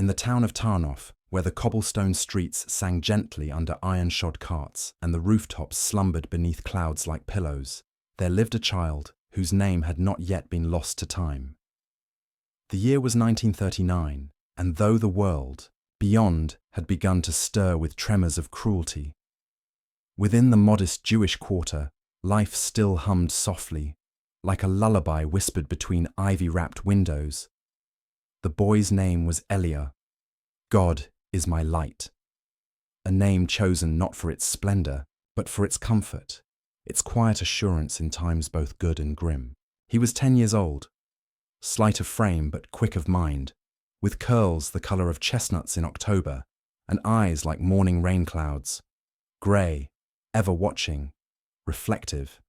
In the town of Tarnów, where the cobblestone streets sang gently under iron-shod carts and the rooftops slumbered beneath clouds like pillows, there lived a child whose name had not yet been lost to time. The year was 1939, and though the world, beyond, had begun to stir with tremors of cruelty, within the modest Jewish quarter, life still hummed softly, like a lullaby whispered between ivy-wrapped windows. The boy's name was Elior. God is my light. A name chosen not for its splendor, but for its comfort, its quiet assurance in times both good and grim. He was 10 years old, slight of frame but quick of mind, with curls the color of chestnuts in October and eyes like morning rain clouds, grey, ever watching, reflective.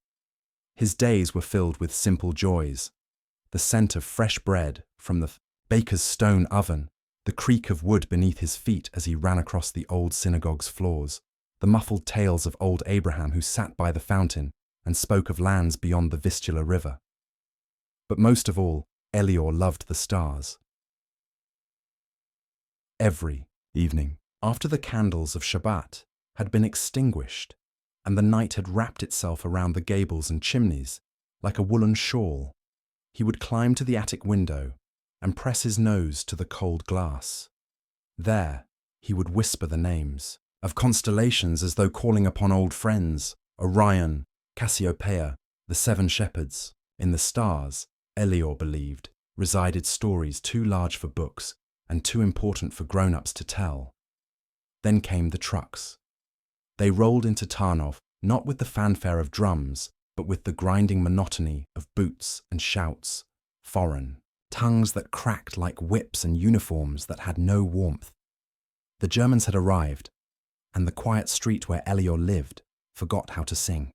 His days were filled with simple joys, the scent of fresh bread from the baker's stone oven, the creak of wood beneath his feet as he ran across the old synagogue's floors, the muffled tales of old Abraham who sat by the fountain and spoke of lands beyond the Vistula River. But most of all, Elior loved the stars. Every evening, after the candles of Shabbat had been extinguished and the night had wrapped itself around the gables and chimneys like a woolen shawl, he would climb to the attic window and press his nose to the cold glass. There, he would whisper the names of constellations as though calling upon old friends, Orion, Cassiopeia, the seven shepherds. In the stars, Elior believed, resided stories too large for books and too important for grown-ups to tell. Then came the trucks. They rolled into Tarnów not with the fanfare of drums, but with the grinding monotony of boots and shouts, foreign, tongues that cracked like whips and uniforms that had no warmth. The Germans had arrived, and the quiet street where Elior lived forgot how to sing.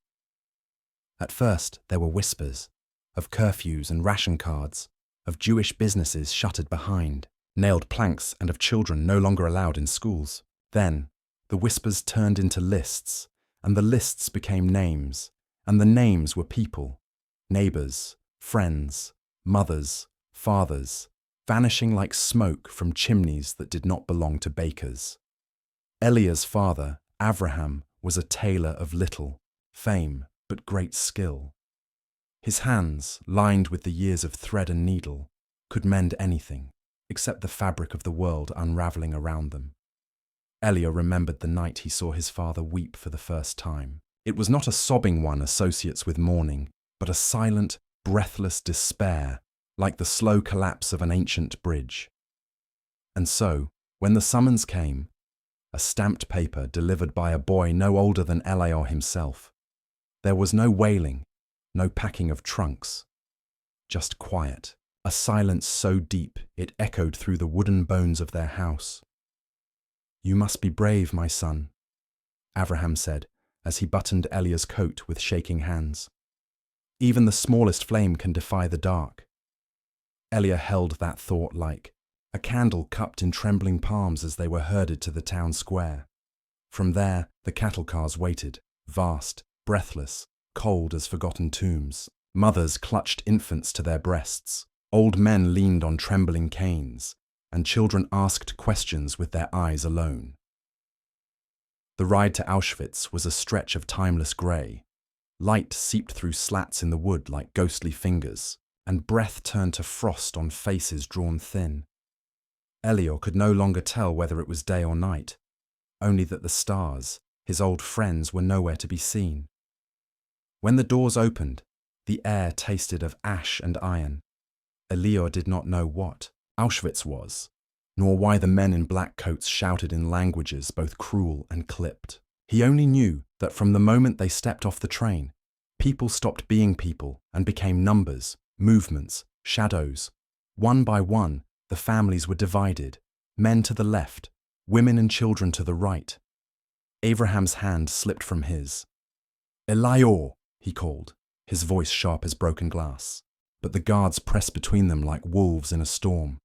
At first there were whispers of curfews and ration cards, of Jewish businesses shuttered behind, nailed planks, and of children no longer allowed in schools. Then the whispers turned into lists, and the lists became names, and the names were people, neighbors, friends, mothers, fathers, vanishing like smoke from chimneys that did not belong to bakers. Elior's father, Avraham, was a tailor of little fame but great skill. His hands, lined with the years of thread and needle, could mend anything, except the fabric of the world unraveling around them. Elior remembered the night he saw his father weep for the first time. It was not a sobbing one associates with mourning, but a silent, breathless despair, like the slow collapse of an ancient bridge. And so, when the summons came, a stamped paper delivered by a boy no older than Elior himself, there was no wailing, no packing of trunks, just quiet, a silence so deep it echoed through the wooden bones of their house. "You must be brave, my son," Avraham said as he buttoned Elior's coat with shaking hands. "Even the smallest flame can defy the dark." Elior held that thought like a candle cupped in trembling palms as they were herded to the town square. From there, the cattle cars waited, vast, breathless, cold as forgotten tombs. Mothers clutched infants to their breasts, old men leaned on trembling canes, and children asked questions with their eyes alone. The ride to Auschwitz was a stretch of timeless grey. Light seeped through slats in the wood like ghostly fingers, and breath turned to frost on faces drawn thin. Elior could no longer tell whether it was day or night, only that the stars, his old friends, were nowhere to be seen. When the doors opened, the air tasted of ash and iron. Elior did not know what Auschwitz was, nor why the men in black coats shouted in languages both cruel and clipped. He only knew that from the moment they stepped off the train, people stopped being people and became numbers, movements, shadows. One by one, the families were divided, men to the left, women and children to the right. Abraham's hand slipped from his. "Elior," he called, his voice sharp as broken glass. But the guards pressed between them like wolves in a storm.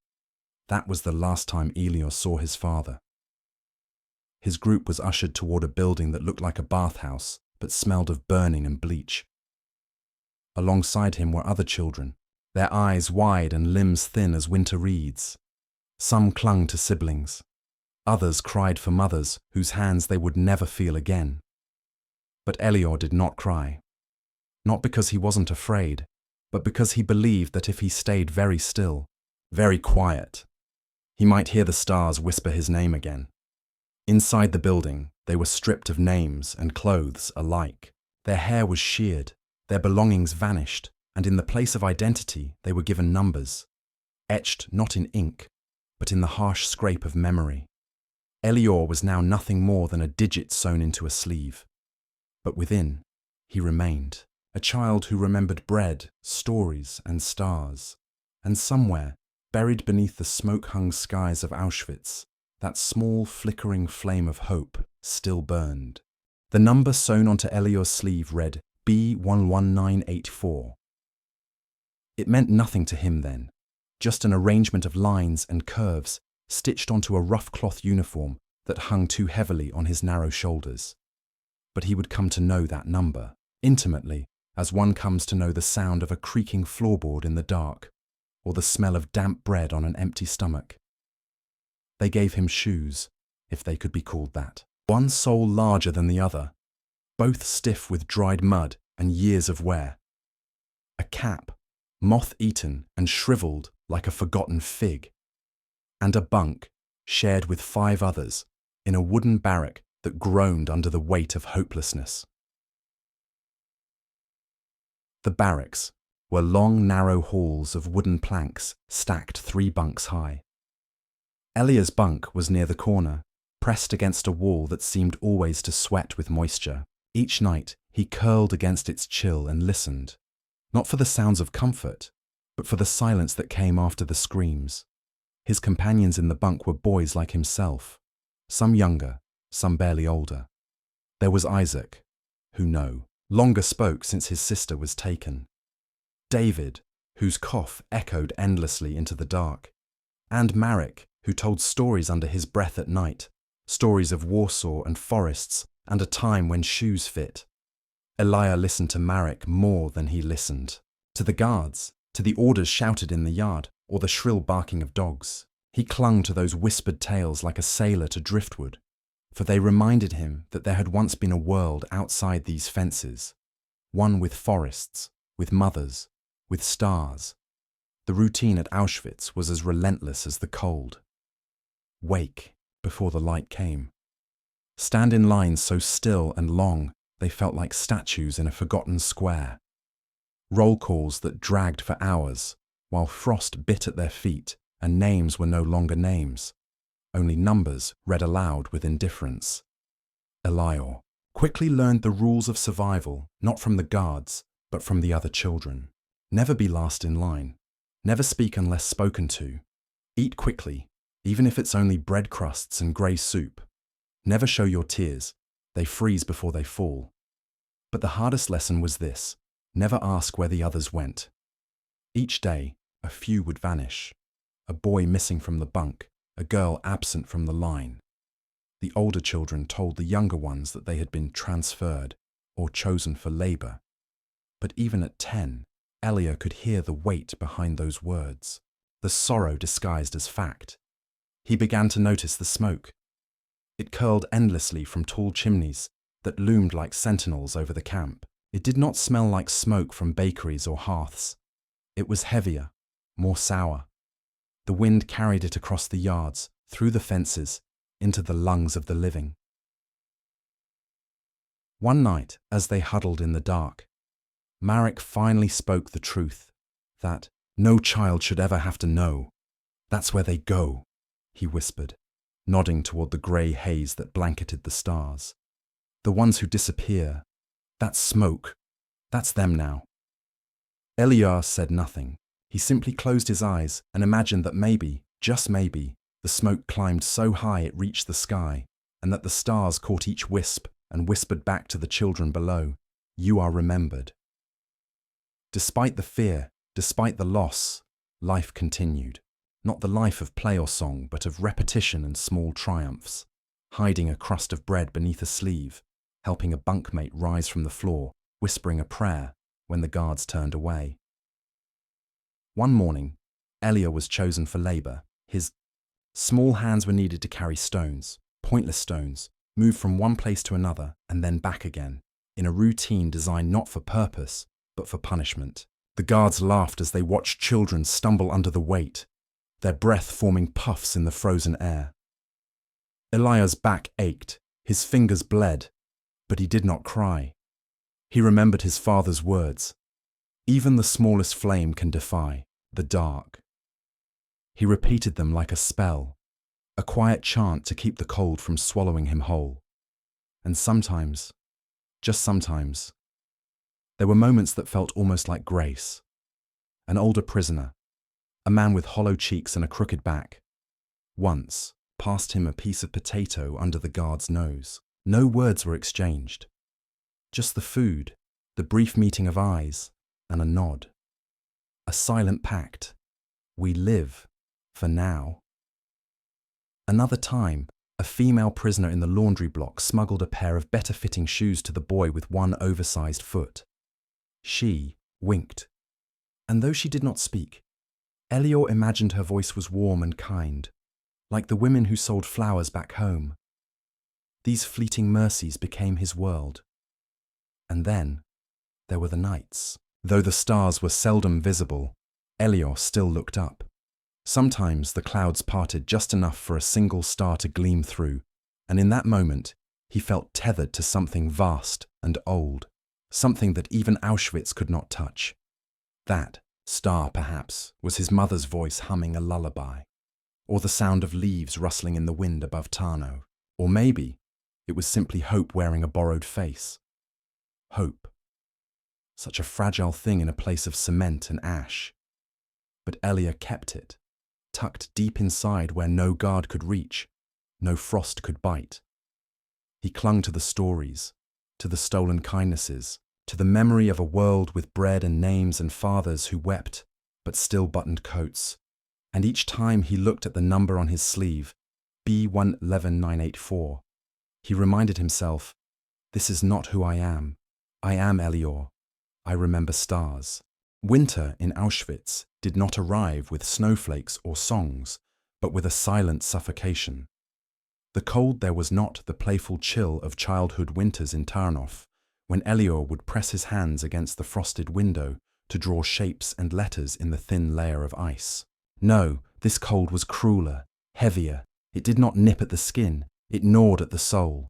That was the last time Elior saw his father. His group was ushered toward a building that looked like a bathhouse, but smelled of burning and bleach. Alongside him were other children, their eyes wide and limbs thin as winter reeds. Some clung to siblings. Others cried for mothers whose hands they would never feel again. But Elior did not cry. Not because he wasn't afraid, but because he believed that if he stayed very still, very quiet, he might hear the stars whisper his name again. Inside the building, they were stripped of names and clothes alike. Their hair was sheared, their belongings vanished, and in the place of identity, they were given numbers, etched not in ink, but in the harsh scrape of memory. Elior was now nothing more than a digit sewn into a sleeve. But within, he remained, a child who remembered bread, stories, and stars. And somewhere, buried beneath the smoke-hung skies of Auschwitz, that small flickering flame of hope still burned. The number sewn onto Elior's sleeve read B11984. It meant nothing to him then, just an arrangement of lines and curves stitched onto a rough cloth uniform that hung too heavily on his narrow shoulders. But he would come to know that number, intimately, as one comes to know the sound of a creaking floorboard in the dark, or the smell of damp bread on an empty stomach. They gave him shoes, if they could be called that, one sole larger than the other, both stiff with dried mud and years of wear. A cap, moth-eaten and shriveled like a forgotten fig, and a bunk shared with 5 others in a wooden barrack that groaned under the weight of hopelessness. The barracks were long, narrow halls of wooden planks stacked 3 bunks high. Elior's bunk was near the corner, pressed against a wall that seemed always to sweat with moisture. Each night he curled against its chill and listened, not for the sounds of comfort, but for the silence that came after the screams. His companions in the bunk were boys like himself, some younger, some barely older. There was Isaac, who no longer spoke since his sister was taken. David, whose cough echoed endlessly into the dark. And Marek, who told stories under his breath at night, stories of Warsaw and forests and a time when shoes fit. Elior listened to Marek more than he listened to the guards, to the orders shouted in the yard, or the shrill barking of dogs. He clung to those whispered tales like a sailor to driftwood, for they reminded him that there had once been a world outside these fences, one with forests, with mothers, with stars. The routine at Auschwitz was as relentless as the cold. Wake before the light came. Stand in lines so still and long they felt like statues in a forgotten square. Roll calls that dragged for hours, while frost bit at their feet and names were no longer names, only numbers read aloud with indifference. Elior quickly learned the rules of survival, not from the guards, but from the other children. Never be last in line. Never speak unless spoken to. Eat quickly, even if it's only bread crusts and grey soup. Never show your tears. They freeze before they fall. But the hardest lesson was this: never ask where the others went. Each day, a few would vanish. A boy missing from the bunk, a girl absent from the line. The older children told the younger ones that they had been transferred or chosen for labour. But even at 10, Elior could hear the weight behind those words, the sorrow disguised as fact. He began to notice the smoke. It curled endlessly from tall chimneys that loomed like sentinels over the camp. It did not smell like smoke from bakeries or hearths. It was heavier, more sour. The wind carried it across the yards, through the fences, into the lungs of the living. One night, as they huddled in the dark, Marek finally spoke the truth, that no child should ever have to know. That's where they go, he whispered, nodding toward the grey haze that blanketed the stars. The ones who disappear, that's smoke, that's them now. Elior said nothing. He simply closed his eyes and imagined that maybe, just maybe, the smoke climbed so high it reached the sky, and that the stars caught each wisp and whispered back to the children below, "You are remembered." Despite the fear, despite the loss, life continued. Not the life of play or song, but of repetition and small triumphs. Hiding a crust of bread beneath a sleeve, helping a bunkmate rise from the floor, whispering a prayer when the guards turned away. One morning, Elior was chosen for labour, his Small hands were needed to carry stones, pointless stones, move from one place to another and then back again, in a routine designed not for purpose, but for punishment. The guards laughed as they watched children stumble under the weight, their breath forming puffs in the frozen air. Elior's back ached, his fingers bled, but he did not cry. He remembered his father's words, "Even the smallest flame can defy the dark." He repeated them like a spell, a quiet chant to keep the cold from swallowing him whole. And sometimes, just sometimes, there were moments that felt almost like grace. An older prisoner, a man with hollow cheeks and a crooked back, once passed him a piece of potato under the guard's nose. No words were exchanged. Just the food, the brief meeting of eyes, and a nod. A silent pact. We live for now. Another time, a female prisoner in the laundry block smuggled a pair of better-fitting shoes to the boy with one oversized foot. She winked. And though she did not speak, Elior imagined her voice was warm and kind, like the women who sold flowers back home. These fleeting mercies became his world. And then there were the nights. Though the stars were seldom visible, Elior still looked up. Sometimes the clouds parted just enough for a single star to gleam through, and in that moment he felt tethered to something vast and old, something that even Auschwitz could not touch. That star, perhaps, was his mother's voice humming a lullaby, or the sound of leaves rustling in the wind above Tarnow, or maybe it was simply hope wearing a borrowed face. Hope. Such a fragile thing in a place of cement and ash. But Elior kept it, tucked deep inside where no guard could reach, no frost could bite. He clung to the stories, to the stolen kindnesses, to the memory of a world with bread and names and fathers who wept, but still buttoned coats. And each time he looked at the number on his sleeve, B111984, he reminded himself, this is not who I am. I am Elior. I remember stars. Winter in Auschwitz did not arrive with snowflakes or songs, but with a silent suffocation. The cold there was not the playful chill of childhood winters in Tarnow, when Elior would press his hands against the frosted window to draw shapes and letters in the thin layer of ice. No, this cold was crueler, heavier. It did not nip at the skin, it gnawed at the soul.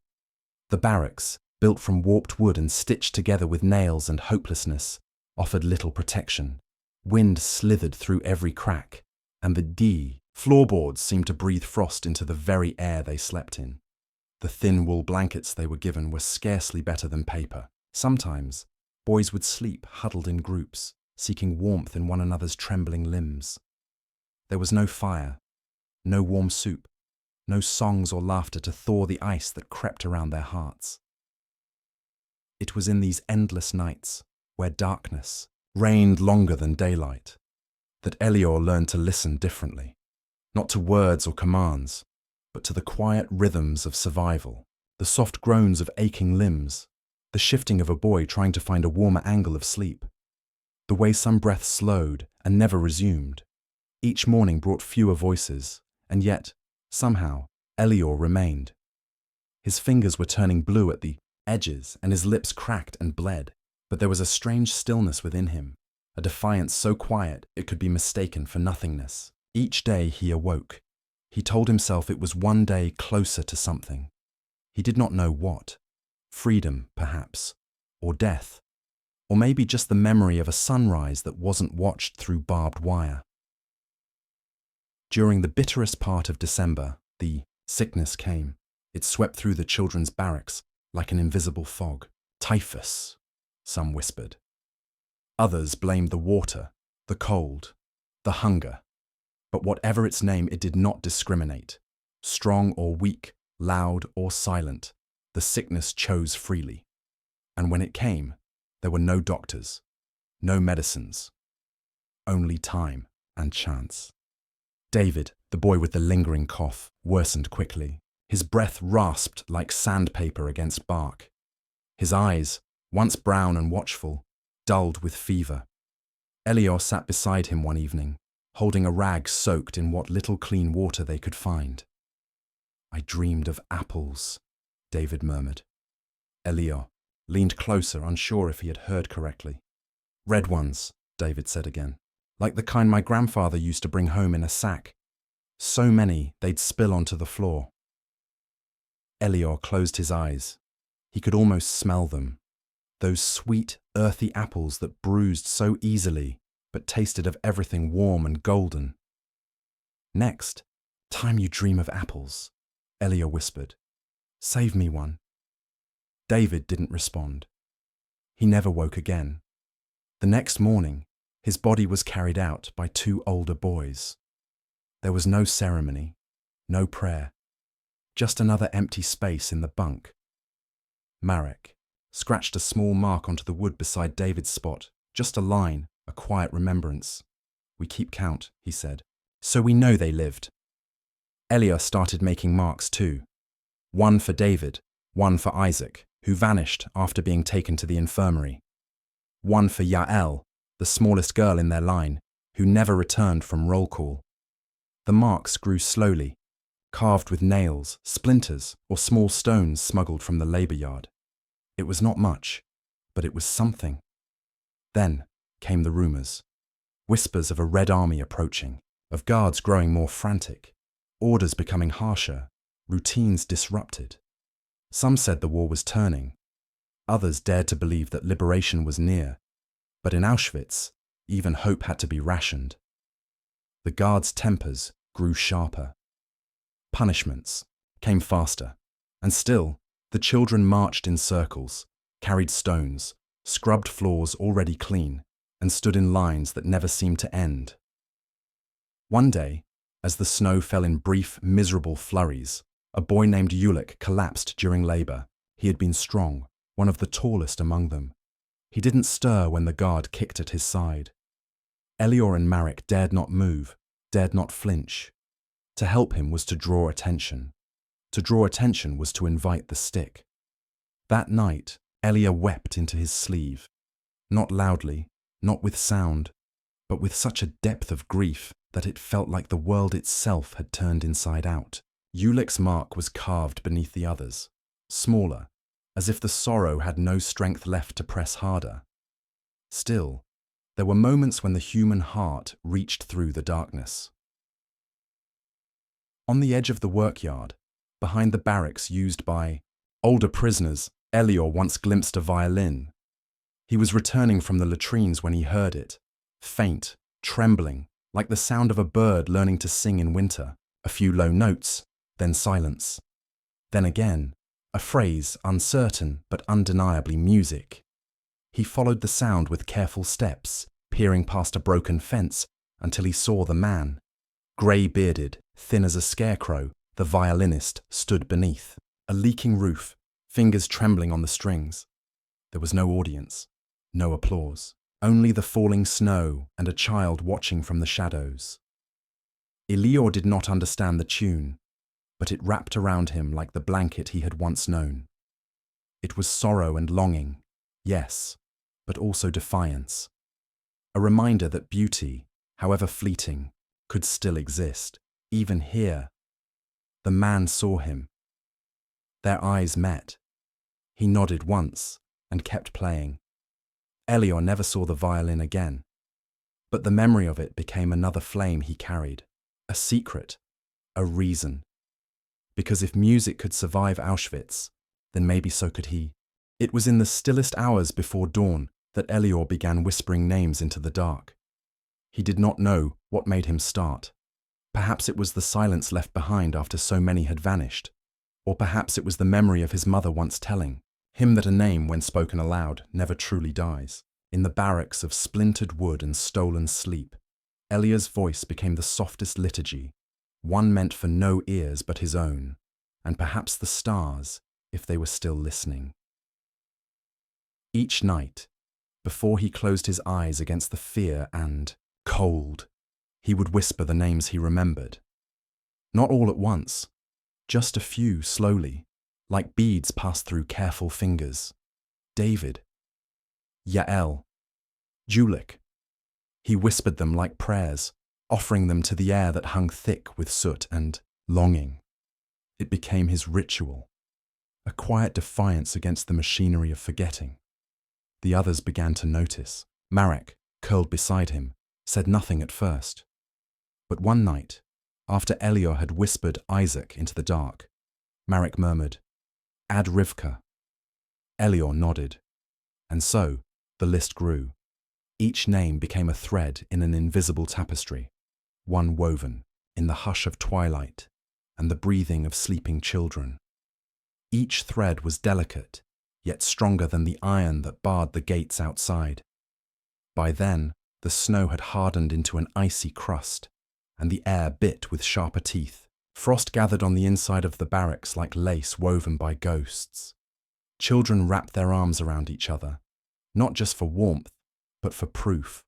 The barracks, built from warped wood and stitched together with nails and hopelessness, offered little protection. Wind slithered through every crack, and the floorboards seemed to breathe frost into the very air they slept in. The thin wool blankets they were given were scarcely better than paper. Sometimes, boys would sleep huddled in groups, seeking warmth in one another's trembling limbs. There was no fire, no warm soup, no songs or laughter to thaw the ice that crept around their hearts. It was in these endless nights, where darkness reigned longer than daylight, that Elior learned to listen differently, not to words or commands, but to the quiet rhythms of survival, the soft groans of aching limbs, the shifting of a boy trying to find a warmer angle of sleep, the way some breaths slowed and never resumed. Each morning brought fewer voices, and yet, somehow, Elior remained. His fingers were turning blue at the edges, and his lips cracked and bled, but there was a strange stillness within him, a defiance so quiet it could be mistaken for nothingness. Each day he awoke. He told himself it was one day closer to something. He did not know what. Freedom, perhaps, or death, or maybe just the memory of a sunrise that wasn't watched through barbed wire. During the bitterest part of December, the sickness came. It swept through the children's barracks like an invisible fog. Typhus, some whispered. Others blamed the water, the cold, the hunger. But whatever its name, it did not discriminate. Strong or weak, loud or silent, the sickness chose freely. And when it came, there were no doctors, no medicines, only time and chance. David, the boy with the lingering cough, worsened quickly. His breath rasped like sandpaper against bark. His eyes, once brown and watchful, dulled with fever. Elior sat beside him one evening, holding a rag soaked in what little clean water they could find. "I dreamed of apples," David murmured. Elior leaned closer, unsure if he had heard correctly. "Red ones," David said again, "like the kind my grandfather used to bring home in a sack. So many they'd spill onto the floor." Elior closed his eyes. He could almost smell them. Those sweet, earthy apples that bruised so easily, but tasted of everything warm and golden. "Next time you dream of apples," Elior whispered, "save me one." David didn't respond. He never woke again. The next morning, his body was carried out by 2 older boys. There was no ceremony, no prayer, just another empty space in the bunk. Marek scratched a small mark onto the wood beside David's spot, just a line, a quiet remembrance. "We keep count," he said, "so we know they lived." Elior started making marks too. One for David, one for Isaac, who vanished after being taken to the infirmary. One for Yael, the smallest girl in their line, who never returned from roll call. The marks grew slowly, carved with nails, splinters, or small stones smuggled from the labor yard. It was not much, but it was something. Then came the rumors. Whispers of a Red Army approaching, of guards growing more frantic, orders becoming harsher, routines disrupted. Some said the war was turning. Others dared to believe that liberation was near. But in Auschwitz, even hope had to be rationed. The guards' tempers grew sharper. Punishments came faster, and still the children marched in circles, carried stones, scrubbed floors already clean, and stood in lines that never seemed to end. One day, as the snow fell in brief, miserable flurries, a boy named Ulik collapsed during labor. He had been strong, one of the tallest among them. He didn't stir when the guard kicked at his side. Elior and Marek dared not move, dared not flinch. To help him was to draw attention. To draw attention was to invite the stick. That night, Elior wept into his sleeve. Not loudly, not with sound, but with such a depth of grief that it felt like the world itself had turned inside out. Ulik's mark was carved beneath the others, smaller, as if the sorrow had no strength left to press harder. Still, there were moments when the human heart reached through the darkness. On the edge of the workyard, behind the barracks used by older prisoners, Elior once glimpsed a violin. He was returning from the latrines when he heard it, faint, trembling, like the sound of a bird learning to sing in winter. A few low notes, then silence. Then again, a phrase uncertain but undeniably music. He followed the sound with careful steps, peering past a broken fence until he saw the man. Grey-bearded, thin as a scarecrow, the violinist stood beneath. A leaking roof, fingers trembling on the strings. There was no audience, no applause, only the falling snow and a child watching from the shadows. Elior did not understand the tune, but it wrapped around him like the blanket he had once known. It was sorrow and longing, yes, but also defiance. A reminder that beauty, however fleeting, could still exist, even here. The man saw him. Their eyes met. He nodded once and kept playing. Elior never saw the violin again, but the memory of it became another flame he carried, a secret, a reason. Because if music could survive Auschwitz, then maybe so could he. It was in the stillest hours before dawn that Elior began whispering names into the dark. He did not know what made him start. Perhaps it was the silence left behind after so many had vanished, or perhaps it was the memory of his mother once telling him that a name, when spoken aloud, never truly dies. In the barracks of splintered wood and stolen sleep, Elior's voice became the softest liturgy, one meant for no ears but his own, and perhaps the stars, if they were still listening. Each night, before he closed his eyes against the fear and cold, he would whisper the names he remembered. Not all at once, just a few slowly, like beads passed through careful fingers. David, Yael, Ulik. He whispered them like prayers, offering them to the air that hung thick with soot and longing. It became his ritual, a quiet defiance against the machinery of forgetting. The others began to notice. Marek, curled beside him, said nothing at first. But one night, after Elior had whispered Isaac into the dark, Marek murmured, "Add Rivka." Elior nodded. And so, the list grew. Each name became a thread in an invisible tapestry, one woven in the hush of twilight and the breathing of sleeping children. Each thread was delicate, yet stronger than the iron that barred the gates outside. By then, the snow had hardened into an icy crust, and the air bit with sharper teeth. Frost gathered on the inside of the barracks like lace woven by ghosts. Children wrapped their arms around each other, not just for warmth, but for proof.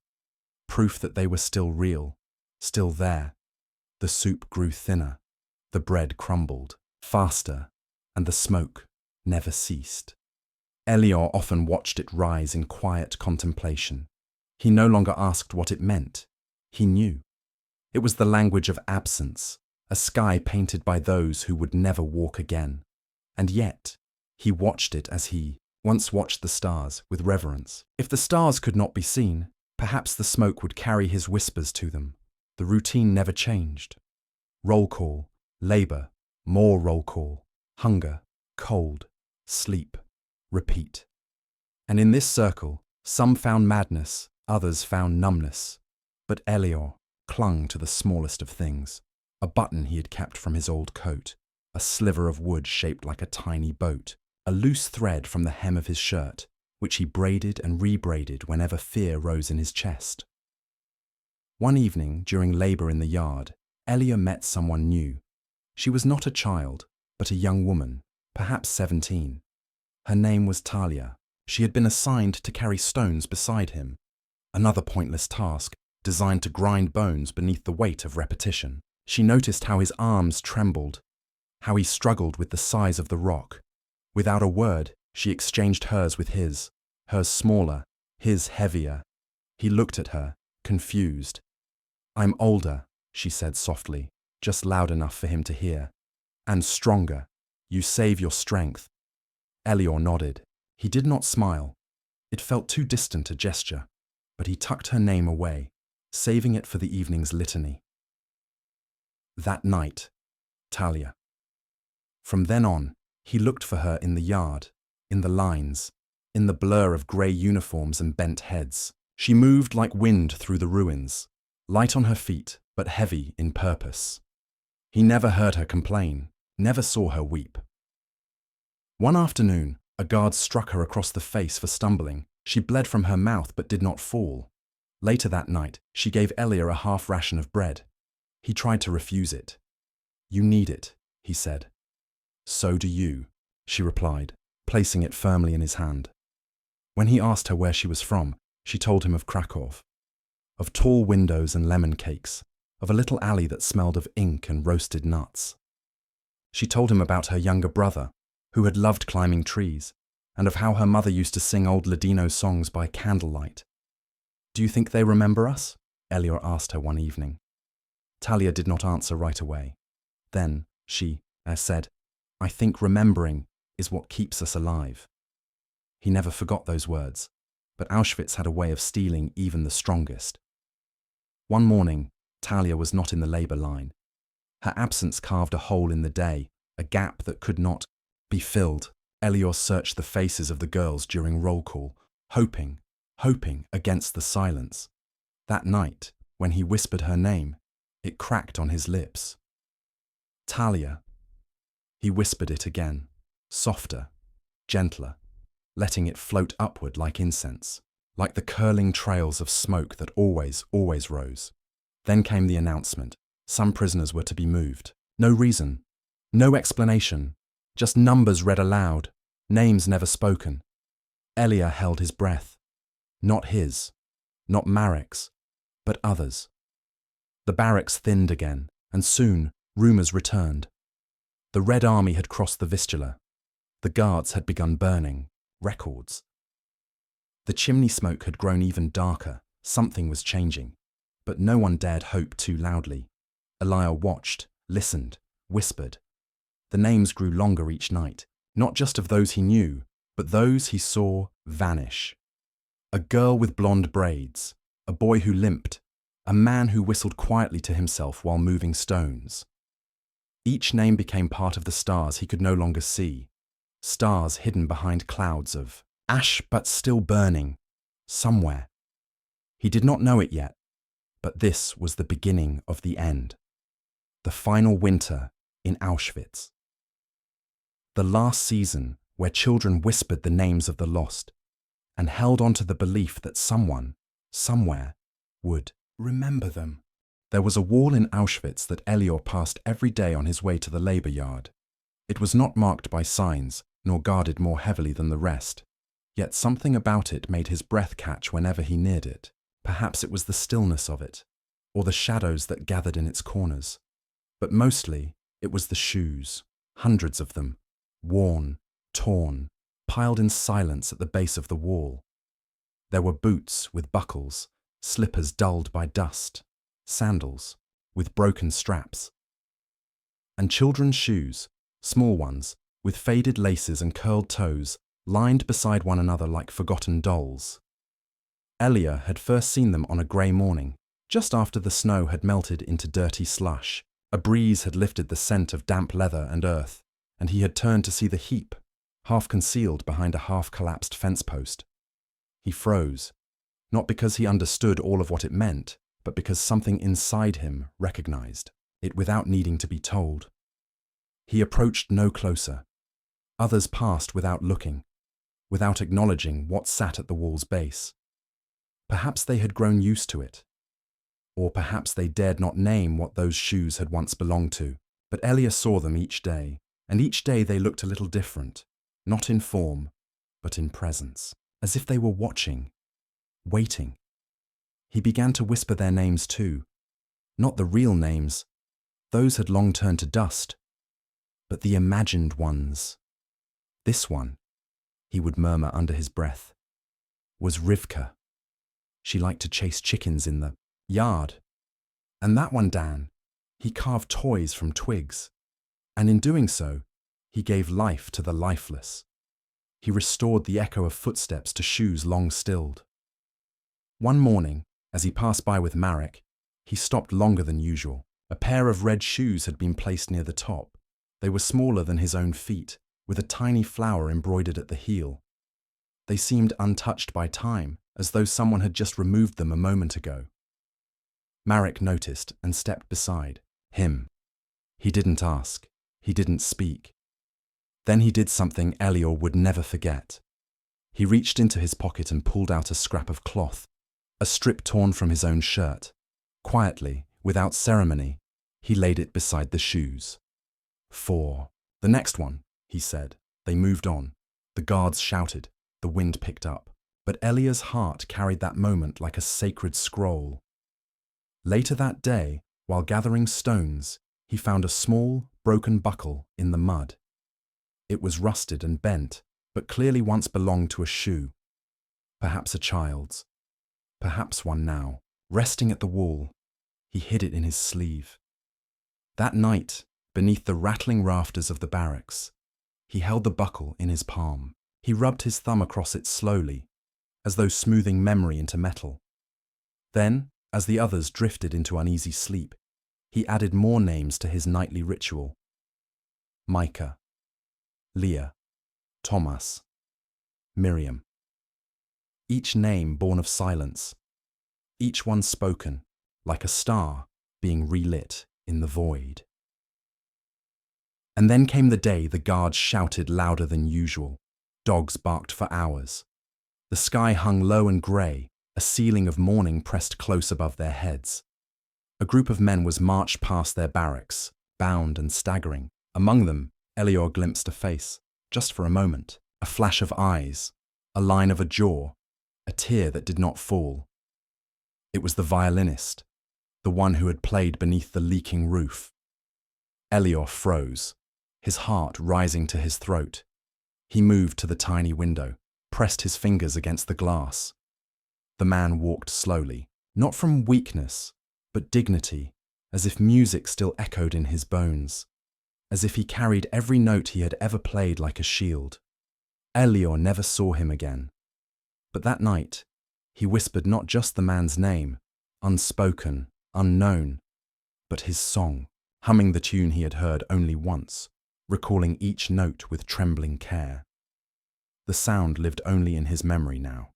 Proof that they were still real, still there. The soup grew thinner, the bread crumbled faster, and the smoke never ceased. Elior often watched it rise in quiet contemplation. He no longer asked what it meant. He knew. It was the language of absence, a sky painted by those who would never walk again. And yet, he watched it as he once watched the stars with reverence. If the stars could not be seen, perhaps the smoke would carry his whispers to them. The routine never changed. Roll call, labor, more roll call, hunger, cold, sleep, repeat. And in this circle, some found madness, others found numbness. But Elior clung to the smallest of things, a button he had kept from his old coat, a sliver of wood shaped like a tiny boat, a loose thread from the hem of his shirt, which he braided and rebraided whenever fear rose in his chest. One evening, during labor in the yard, Elior met someone new. She was not a child, but a young woman, perhaps 17. Her name was Talia. She had been assigned to carry stones beside him, another pointless task, designed to grind bones beneath the weight of repetition. She noticed how his arms trembled, how he struggled with the size of the rock. Without a word, she exchanged hers with his, hers smaller, his heavier. He looked at her, confused. "I'm older," she said softly, just loud enough for him to hear. "And stronger. You save your strength." Elior nodded. He did not smile. It felt too distant a gesture, but he tucked her name away, saving it for the evening's litany. That night, Talia. From then on, he looked for her in the yard, in the lines, in the blur of grey uniforms and bent heads. She moved like wind through the ruins, light on her feet, but heavy in purpose. He never heard her complain, never saw her weep. One afternoon, a guard struck her across the face for stumbling. She bled from her mouth but did not fall. Later that night, she gave Elior a half ration of bread. He tried to refuse it. "You need it," he said. "So do you," she replied, placing it firmly in his hand. When he asked her where she was from, she told him of Krakow, of tall windows and lemon cakes, of a little alley that smelled of ink and roasted nuts. She told him about her younger brother, who had loved climbing trees, and of how her mother used to sing old Ladino songs by candlelight. "Do you think they remember us?" Elior asked her one evening. Talia did not answer right away. Then she said, "I think remembering is what keeps us alive." He never forgot those words, but Auschwitz had a way of stealing even the strongest. One morning, Talia was not in the labor line. Her absence carved a hole in the day, a gap that could not be filled. Elior searched the faces of the girls during roll call, hoping against the silence. That night, when he whispered her name, it cracked on his lips. "Talia." He whispered it again, softer, gentler, letting it float upward like incense, like the curling trails of smoke that always rose. Then came the announcement. Some prisoners were to be moved. No reason, no explanation, just numbers read aloud, names never spoken. Elior held his breath. Not his, not Marek's, but others. The barracks thinned again, and soon rumours returned. The Red Army had crossed the Vistula. The guards had begun burning records. The chimney smoke had grown even darker. Something was changing. But no one dared hope too loudly. Elior watched, listened, whispered. The names grew longer each night, not just of those he knew, but those he saw vanish. A girl with blonde braids, a boy who limped, a man who whistled quietly to himself while moving stones. Each name became part of the stars he could no longer see, stars hidden behind clouds of ash but still burning, somewhere. He did not know it yet, but this was the beginning of the end. The final winter in Auschwitz. The last season where children whispered the names of the lost and held on to the belief that someone, somewhere, would remember them. There was a wall in Auschwitz that Elior passed every day on his way to the labor yard. It was not marked by signs, nor guarded more heavily than the rest. Yet something about it made his breath catch whenever he neared it. Perhaps it was the stillness of it, or the shadows that gathered in its corners. But mostly, it was the shoes, hundreds of them, worn, torn, piled in silence at the base of the wall. There were boots with buckles, slippers dulled by dust, sandals with broken straps, and children's shoes, small ones, with faded laces and curled toes, lined beside one another like forgotten dolls. Elior had first seen them on a grey morning, just after the snow had melted into dirty slush. A breeze had lifted the scent of damp leather and earth, and he had turned to see the heap, half concealed behind a half-collapsed fence post. He froze, not because he understood all of what it meant, but because something inside him recognized it without needing to be told. He approached no closer. Others passed without looking, without acknowledging what sat at the wall's base. Perhaps they had grown used to it, or perhaps they dared not name what those shoes had once belonged to. But Elior saw them each day, and each day they looked a little different, not in form, but in presence, as if they were watching, waiting. He began to whisper their names too, not the real names, those had long turned to dust, but the imagined ones. This one, he would murmur under his breath, was Rivka. She liked to chase chickens in the yard. And that one, Dan, he carved toys from twigs, and in doing so, he gave life to the lifeless. He restored the echo of footsteps to shoes long stilled. One morning, as he passed by with Marek, he stopped longer than usual. A pair of red shoes had been placed near the top. They were smaller than his own feet, with a tiny flower embroidered at the heel. They seemed untouched by time, as though someone had just removed them a moment ago. Marek noticed and stepped beside him. He didn't ask. He didn't speak. Then he did something Elior would never forget. He reached into his pocket and pulled out a scrap of cloth, a strip torn from his own shirt. Quietly, without ceremony, he laid it beside the shoes. "For the next one," he said. They moved on. The guards shouted. The wind picked up. But Elior's heart carried that moment like a sacred scroll. Later that day, while gathering stones, he found a small, broken buckle in the mud. It was rusted and bent, but clearly once belonged to a shoe. Perhaps a child's. Perhaps one now. Resting at the wall, he hid it in his sleeve. That night, beneath the rattling rafters of the barracks, he held the buckle in his palm. He rubbed his thumb across it slowly, as though smoothing memory into metal. Then, as the others drifted into uneasy sleep, he added more names to his nightly ritual. Micah, Leah, Thomas, Miriam. Each name born of silence, each one spoken, like a star being relit in the void. And then came the day the guards shouted louder than usual. Dogs barked for hours. The sky hung low and grey, a ceiling of mourning pressed close above their heads. A group of men was marched past their barracks, bound and staggering. Among them, Elior glimpsed a face, just for a moment, a flash of eyes, a line of a jaw, a tear that did not fall. It was the violinist, the one who had played beneath the leaking roof. Elior froze, his heart rising to his throat. He moved to the tiny window, pressed his fingers against the glass. The man walked slowly, Not from weakness, but dignity, as if music still echoed in his bones, as if he carried every note he had ever played like a shield. Elior never saw him again. But that night, he whispered not just the man's name, unspoken, unknown, but his song, humming the tune he had heard only once, recalling each note with trembling care. The sound lived only in his memory now.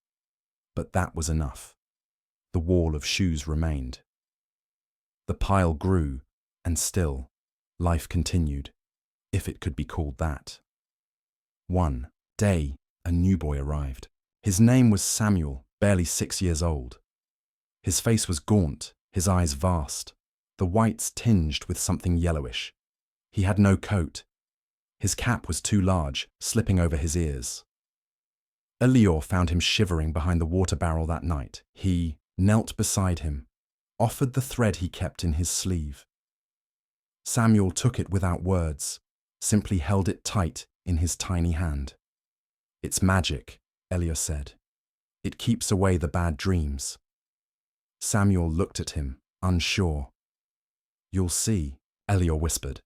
But that was enough. The wall of shoes remained. The pile grew, and still, life continued, if it could be called that. One day, a new boy arrived. His name was Samuel, barely 6 years old. His face was gaunt, his eyes vast, the whites tinged with something yellowish. He had no coat. His cap was too large, slipping over his ears. Elior found him shivering behind the water barrel that night. He knelt beside him, offered the thread he kept in his sleeve. Samuel took it without words, simply held it tight in his tiny hand. "It's magic," Elior said. "It keeps away the bad dreams." Samuel looked at him, unsure. "You'll see," Elior whispered.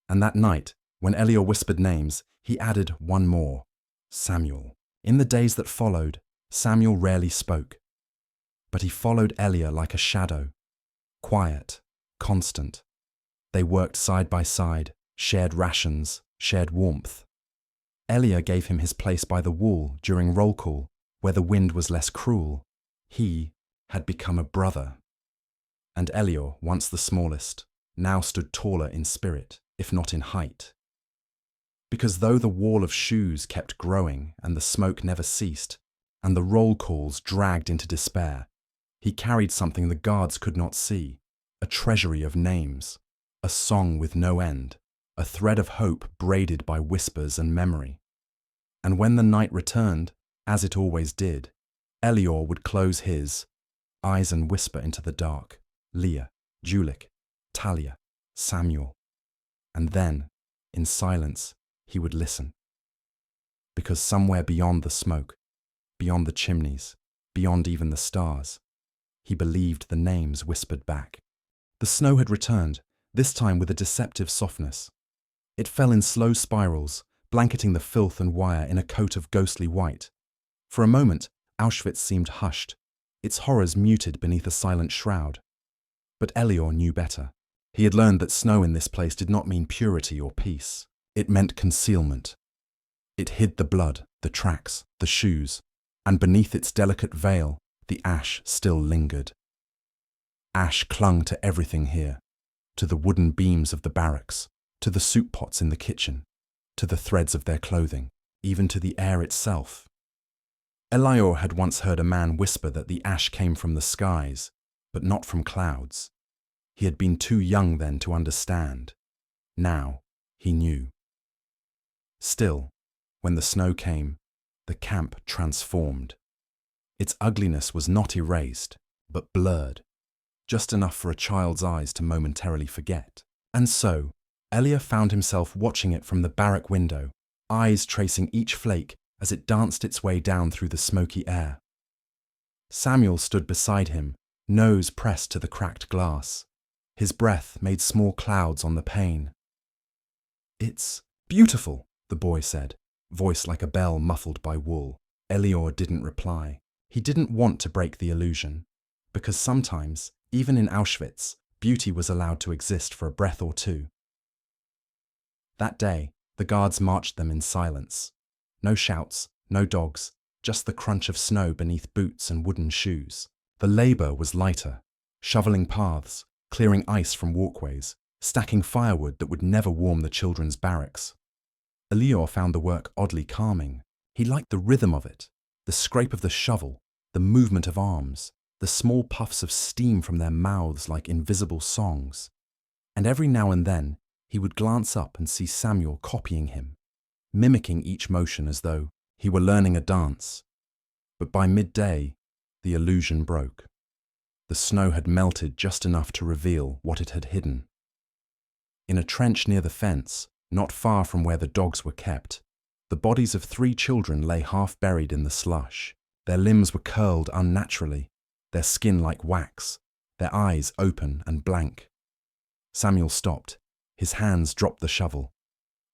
And that night, when Elior whispered names, he added one more, Samuel. In the days that followed, Samuel rarely spoke. But he followed Elior like a shadow, quiet, constant. They worked side by side, shared rations, shared warmth. Elior gave him his place by the wall during roll call, where the wind was less cruel. He had become a brother. And Elior, once the smallest, now stood taller in spirit, if not in height. Because though the wall of shoes kept growing and the smoke never ceased, and the roll calls dragged into despair, he carried something the guards could not see, a treasury of names, a song with no end, a thread of hope braided by whispers and memory. And when the night returned, as it always did, Elior would close his eyes and whisper into the dark, Leah, Julik, Talia, Samuel. And then, in silence, he would listen. Because somewhere beyond the smoke, beyond the chimneys, beyond even the stars, he believed the names whispered back. The snow had returned, this time with a deceptive softness. It fell in slow spirals, blanketing the filth and wire in a coat of ghostly white. For a moment, Auschwitz seemed hushed, its horrors muted beneath a silent shroud. But Elior knew better. He had learned that snow in this place did not mean purity or peace. It meant concealment. It hid the blood, the tracks, the shoes, and beneath its delicate veil, the ash still lingered. Ash clung to everything here, to the wooden beams of the barracks, to the soup pots in the kitchen, to the threads of their clothing, even to the air itself. Elior had once heard a man whisper that the ash came from the skies, but not from clouds. He had been too young then to understand. Now he knew. Still, when the snow came, the camp transformed. Its ugliness was not erased, but blurred, just enough for a child's eyes to momentarily forget. And so, Elior found himself watching it from the barrack window, eyes tracing each flake as it danced its way down through the smoky air. Samuel stood beside him, nose pressed to the cracked glass. His breath made small clouds on the pane. "It's beautiful," the boy said, voice like a bell muffled by wool. Elior didn't reply. He didn't want to break the illusion, because sometimes, even in Auschwitz, beauty was allowed to exist for a breath or two. That day, the guards marched them in silence. No shouts, no dogs, just the crunch of snow beneath boots and wooden shoes. The labor was lighter, shoveling paths, clearing ice from walkways, stacking firewood that would never warm the children's barracks. Elior found the work oddly calming. He liked the rhythm of it, the scrape of the shovel, the movement of arms, the small puffs of steam from their mouths like invisible songs. And every now and then, he would glance up and see Samuel copying him, mimicking each motion as though he were learning a dance. But by midday, the illusion broke. The snow had melted just enough to reveal what it had hidden. In a trench near the fence, not far from where the dogs were kept, the bodies of 3 children lay half buried in the slush. Their limbs were curled unnaturally, their skin like wax, their eyes open and blank. Samuel stopped. His hands dropped the shovel.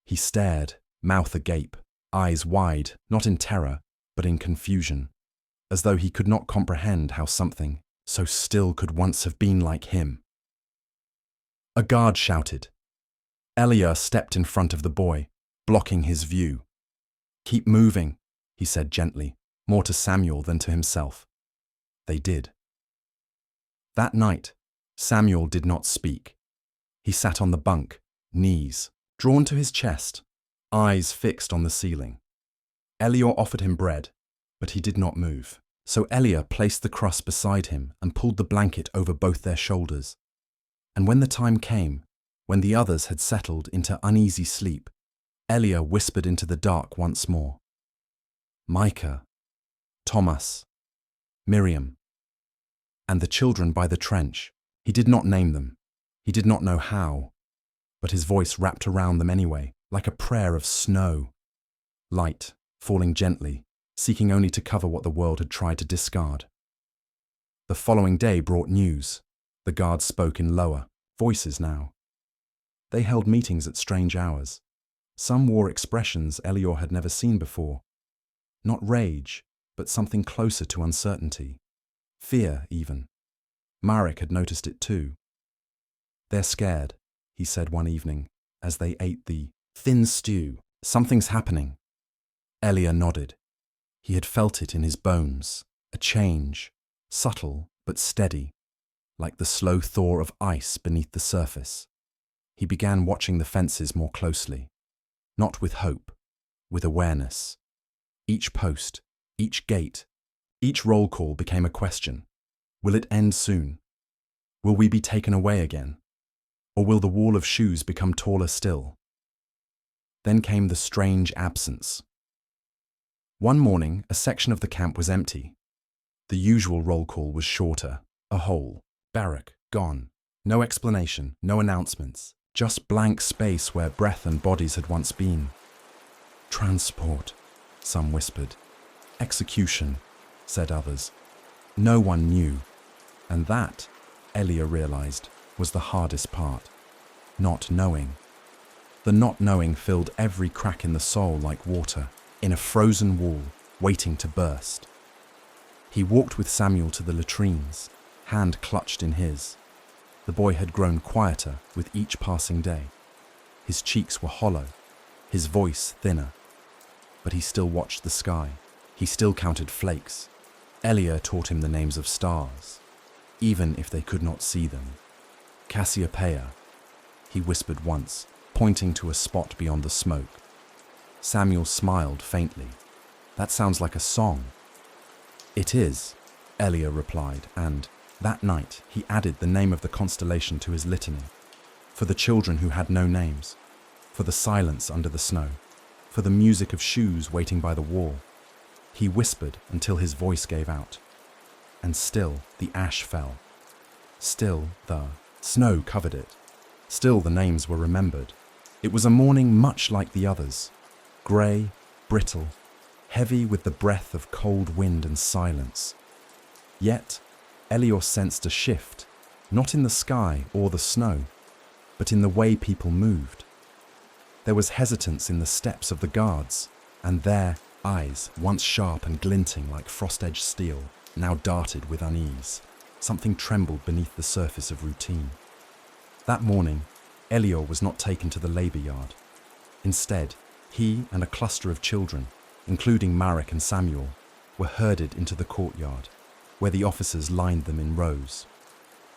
He stared, mouth agape, eyes wide, not in terror, but in confusion, as though he could not comprehend how something so still could once have been like him. A guard shouted. Elior stepped in front of the boy, blocking his view. "Keep moving," he said gently, more to Samuel than to himself. They did. That night, Samuel did not speak. He sat on the bunk, knees drawn to his chest, eyes fixed on the ceiling. Elior offered him bread, but he did not move. So Elior placed the crust beside him and pulled the blanket over both their shoulders. And when the time came, when the others had settled into uneasy sleep, Elior whispered into the dark once more. Micah, Thomas, Miriam, and the children by the trench. He did not name them. He did not know how, but his voice wrapped around them anyway, like a prayer of snow. Light, falling gently, seeking only to cover what the world had tried to discard. The following day brought news. The guards spoke in lower voices now. They held meetings at strange hours. Some wore expressions Elior had never seen before. Not rage, but something closer to uncertainty. Fear, even. Marek had noticed it too. "They're scared," he said one evening, as they ate the thin stew. "Something's happening." Elior nodded. He had felt it in his bones, a change, subtle but steady, like the slow thaw of ice beneath the surface. He began watching the fences more closely, not with hope, with awareness. Each post, each gate, each roll call became a question. Will it end soon? Will we be taken away again? Or will the wall of shoes become taller still? Then came the strange absence. One morning, a section of the camp was empty. The usual roll call was shorter. A whole barrack gone. No explanation, no announcements, just blank space where breath and bodies had once been. Transport, some whispered. Execution, said others. No one knew. And that, Elior realized, was the hardest part. Not knowing. The not knowing filled every crack in the soul like water, in a frozen wall, waiting to burst. He walked with Samuel to the latrines, hand clutched in his. The boy had grown quieter with each passing day. His cheeks were hollow, his voice thinner. But he still watched the sky. He still counted flakes. Elior taught him the names of stars, even if they could not see them. Cassiopeia, he whispered once, pointing to a spot beyond the smoke. Samuel smiled faintly. That sounds like a song. It is, Elior replied, and that night he added the name of the constellation to his litany. For the children who had no names, for the silence under the snow, for the music of shoes waiting by the wall. He whispered until his voice gave out. And still the ash fell. Still the snow covered it. Still the names were remembered. It was a morning much like the others. Grey, brittle, heavy with the breath of cold wind and silence. Yet, Elior sensed a shift, not in the sky or the snow, but in the way people moved. There was hesitance in the steps of the guards, and their eyes, once sharp and glinting like frost-edged steel, now darted with unease. Something trembled beneath the surface of routine. That morning, Elior was not taken to the labour yard. Instead, he and a cluster of children, including Marek and Samuel, were herded into the courtyard, where the officers lined them in rows.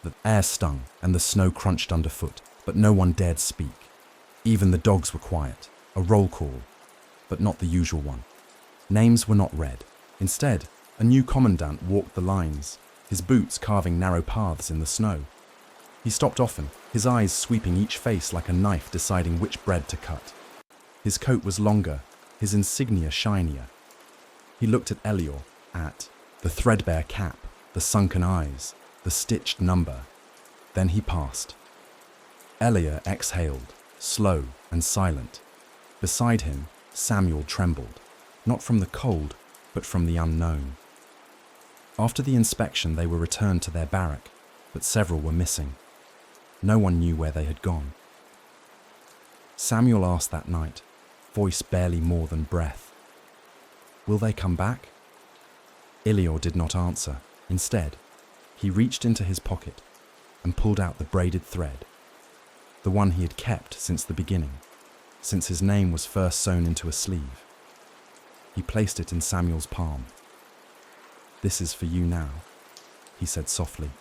The air stung and the snow crunched underfoot, but no one dared speak. Even the dogs were quiet, a roll call, but not the usual one. Names were not read. Instead, a new commandant walked the lines, his boots carving narrow paths in the snow. He stopped often, his eyes sweeping each face like a knife deciding which bread to cut. His coat was longer, his insignia shinier. He looked at Elior, at the threadbare cap, the sunken eyes, the stitched number. Then he passed. Elior exhaled, slow and silent. Beside him, Samuel trembled, not from the cold, but from the unknown. After the inspection, they were returned to their barrack, but several were missing. No one knew where they had gone. Samuel asked that night, voice barely more than breath, "Will they come back?" Elior did not answer. Instead, he reached into his pocket and pulled out the braided thread, the one he had kept since the beginning, since his name was first sewn into a sleeve. He placed it in Samuel's palm. "This is for you now," he said softly.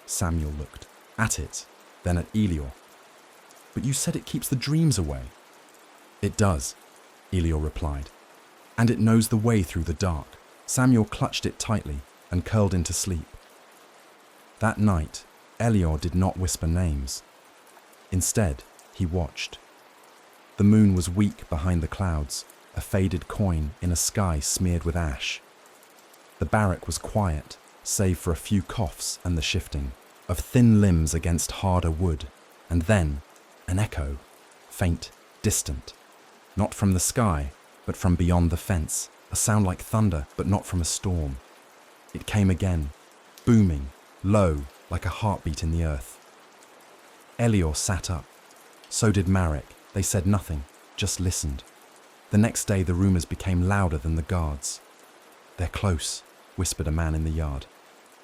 Samuel looked at it, then at Elior. "But you said it keeps the dreams away." "It does," Elior replied, "and it knows the way through the dark." Samuel clutched it tightly and curled into sleep. That night, Elior did not whisper names. Instead, he watched. The moon was weak behind the clouds, a faded coin in a sky smeared with ash. The barrack was quiet, save for a few coughs and the shifting of thin limbs against harder wood, and then an echo, faint, distant, not from the sky, but from beyond the fence, a sound like thunder, but not from a storm. It came again, booming, low, like a heartbeat in the earth. Elior sat up. So did Marek. They said nothing, just listened. The next day the rumors became louder than the guards. "They're close," whispered a man in the yard.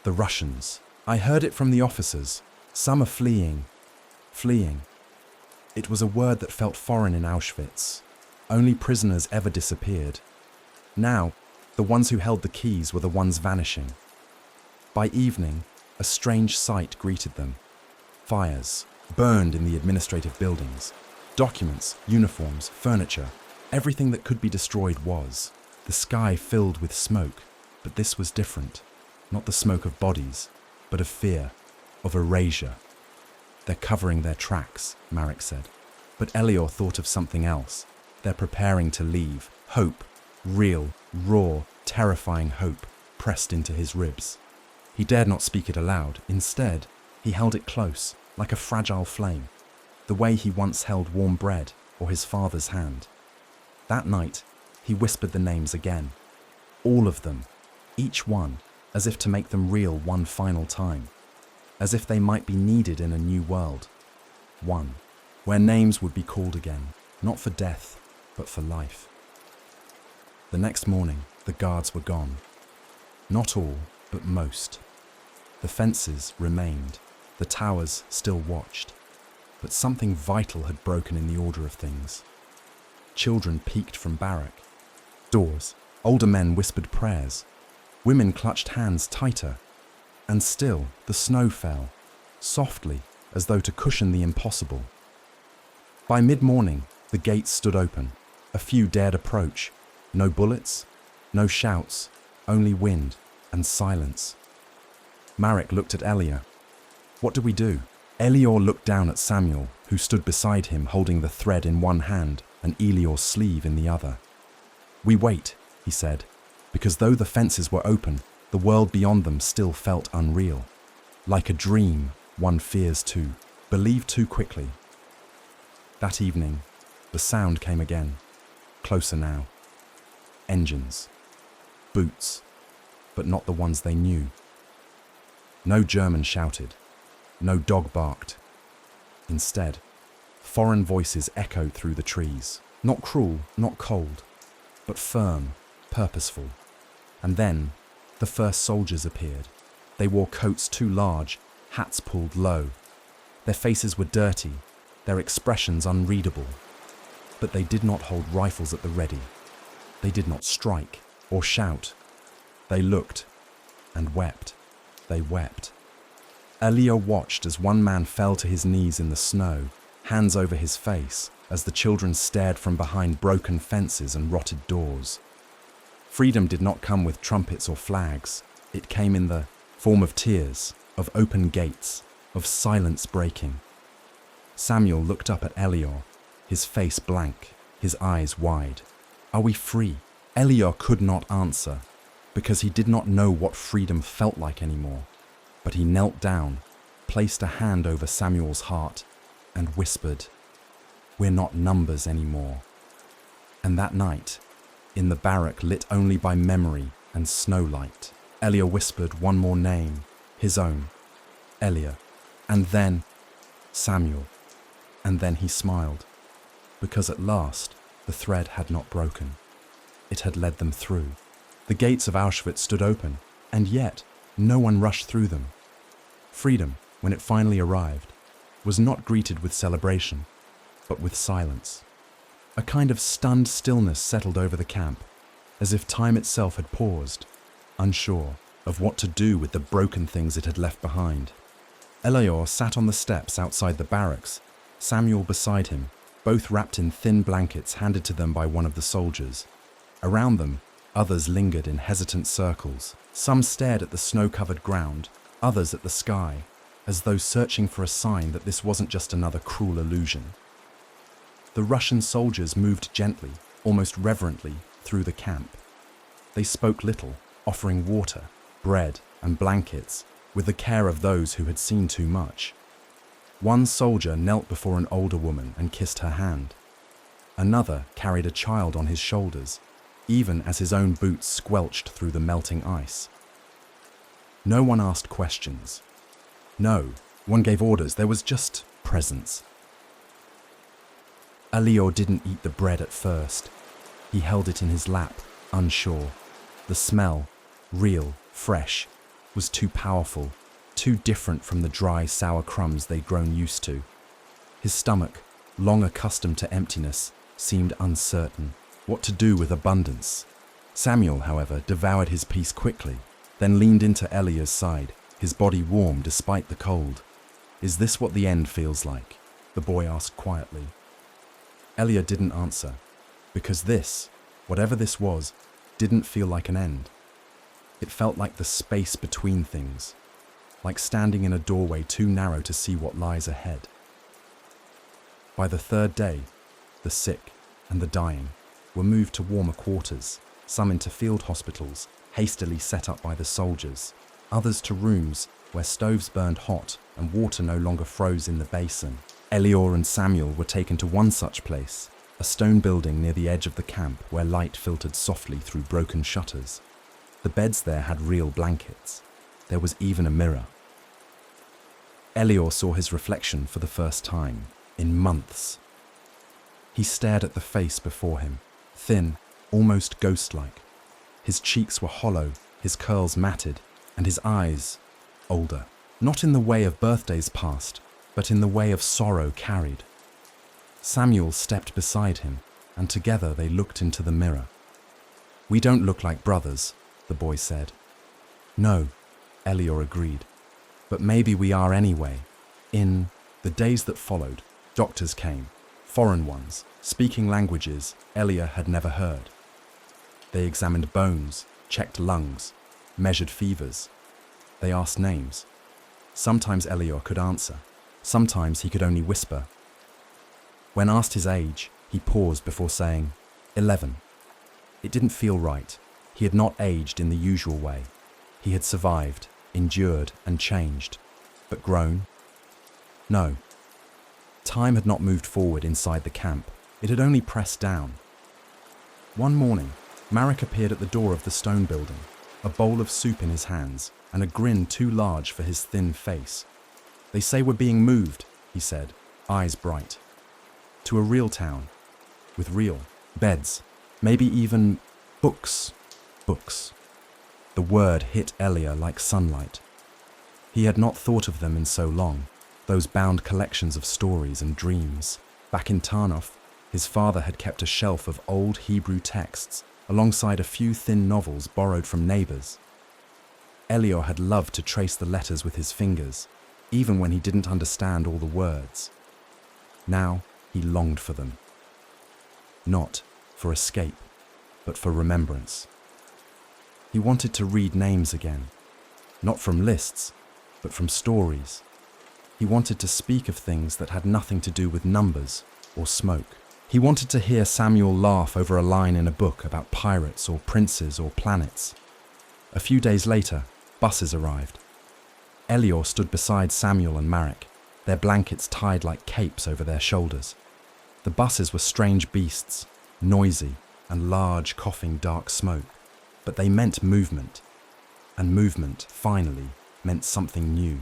"The Russians. I heard it from the officers. Some are fleeing. Fleeing." It was a word that felt foreign in Auschwitz. Only prisoners ever disappeared. Now, the ones who held the keys were the ones vanishing. By evening, a strange sight greeted them. Fires burned in the administrative buildings. Documents, uniforms, furniture, everything that could be destroyed was. The sky filled with smoke, but this was different. Not the smoke of bodies, but of fear, of erasure. "They're covering their tracks," Marek said. But Elior thought of something else. "They're preparing to leave." Hope, real, raw, terrifying hope, pressed into his ribs. He dared not speak it aloud. Instead, he held it close, like a fragile flame, the way he once held warm bread or his father's hand. That night, he whispered the names again. All of them, each one, as if to make them real one final time, as if they might be needed in a new world. One, where names would be called again, not for death, but for life. The next morning, the guards were gone. Not all, but most. The fences remained. The towers still watched. But something vital had broken in the order of things. Children peeked from barrack. Doors. Older men whispered prayers. Women clutched hands tighter. And still, the snow fell, softly, as though to cushion the impossible. By mid-morning, the gates stood open. A few dared approach. No bullets, no shouts, only wind and silence. Marek looked at Elior. "What do we do?" Elior looked down at Samuel, who stood beside him holding the thread in one hand and Elior's sleeve in the other. "We wait," he said, because though the fences were open, the world beyond them still felt unreal. Like a dream, one fears to believe too quickly. That evening, the sound came again, closer now. Engines, boots, but not the ones they knew. No German shouted, no dog barked. Instead, foreign voices echoed through the trees, not cruel, not cold, but firm, purposeful. And then, the first soldiers appeared. They wore coats too large, hats pulled low. Their faces were dirty, their expressions unreadable. But they did not hold rifles at the ready. They did not strike or shout. They looked and wept. They wept. Elior watched as one man fell to his knees in the snow, hands over his face, as the children stared from behind broken fences and rotted doors. Freedom did not come with trumpets or flags. It came in the form of tears, of open gates, of silence breaking. Samuel looked up at Elior, his face blank, his eyes wide. "Are we free?" Elior could not answer, because he did not know what freedom felt like anymore. But he knelt down, placed a hand over Samuel's heart, and whispered, "We're not numbers anymore." And that night, in the barrack lit only by memory and snowlight, Elior whispered one more name, his own, Elior, and then Samuel, and then he smiled, because at last the thread had not broken. It had led them through. The gates of Auschwitz stood open, and yet no one rushed through them. Freedom, when it finally arrived, was not greeted with celebration, but with silence. A kind of stunned stillness settled over the camp, as if time itself had paused, unsure of what to do with the broken things it had left behind. Elior sat on the steps outside the barracks, Samuel beside him, both wrapped in thin blankets handed to them by one of the soldiers. Around them, others lingered in hesitant circles. Some stared at the snow-covered ground, others at the sky, as though searching for a sign that this wasn't just another cruel illusion. The Russian soldiers moved gently, almost reverently, through the camp. They spoke little, offering water, bread, and blankets, with the care of those who had seen too much. One soldier knelt before an older woman and kissed her hand. Another carried a child on his shoulders, even as his own boots squelched through the melting ice. No one asked questions. No, one gave orders. There was just presence. Elior didn't eat the bread at first. He held it in his lap, unsure. The smell, real, fresh, was too powerful, too different from the dry, sour crumbs they'd grown used to. His stomach, long accustomed to emptiness, seemed uncertain. What to do with abundance? Samuel, however, devoured his piece quickly, then leaned into Elior's side, his body warm despite the cold. "Is this what the end feels like?" the boy asked quietly. Elior didn't answer, because this, whatever this was, didn't feel like an end. It felt like the space between things, like standing in a doorway too narrow to see what lies ahead. By the third day, the sick and the dying were moved to warmer quarters, some into field hospitals, hastily set up by the soldiers, others to rooms where stoves burned hot and water no longer froze in the basin. Elior and Samuel were taken to one such place, a stone building near the edge of the camp where light filtered softly through broken shutters. The beds there had real blankets. There was even a mirror. Elior saw his reflection for the first time in months. He stared at the face before him, thin, almost ghost-like. His cheeks were hollow, his curls matted, and his eyes older. Not in the way of birthdays past, but in the way of sorrow carried. Samuel stepped beside him, and together they looked into the mirror. "We don't look like brothers," the boy said. "No," Elior agreed, "but maybe we are anyway." In the days that followed, doctors came, foreign ones, speaking languages Elior had never heard. They examined bones, checked lungs, measured fevers. They asked names. Sometimes Elior could answer. Sometimes he could only whisper. When asked his age, he paused before saying, 11. It didn't feel right. He had not aged in the usual way. He had survived, endured, and changed. But grown? No. Time had not moved forward inside the camp. It had only pressed down. One morning, Marek appeared at the door of the stone building, a bowl of soup in his hands and a grin too large for his thin face. "They say we're being moved," he said, eyes bright. "To a real town, with real beds, maybe even books." Books. The word hit Elior like sunlight. He had not thought of them in so long, those bound collections of stories and dreams. Back in Tarnów, his father had kept a shelf of old Hebrew texts, alongside a few thin novels borrowed from neighbours. Elior had loved to trace the letters with his fingers, even when he didn't understand all the words. Now he longed for them. Not for escape, but for remembrance. He wanted to read names again, not from lists, but from stories. He wanted to speak of things that had nothing to do with numbers or smoke. He wanted to hear Samuel laugh over a line in a book about pirates or princes or planets. A few days later, buses arrived. Elior stood beside Samuel and Marek, their blankets tied like capes over their shoulders. The buses were strange beasts, noisy and large, coughing dark smoke, but they meant movement. and movement, finally, meant something new.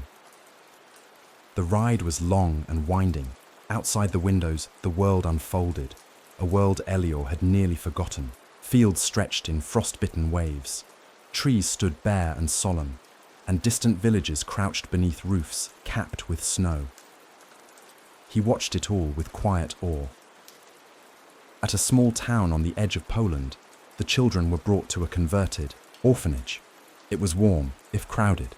The ride was long and winding. Outside the windows, the world unfolded, a world Elior had nearly forgotten. Fields stretched in frost-bitten waves. Trees stood bare and solemn, and distant villages crouched beneath roofs capped with snow. He watched it all with quiet awe. At a small town on the edge of Poland, the children were brought to a converted orphanage. It was warm, if crowded.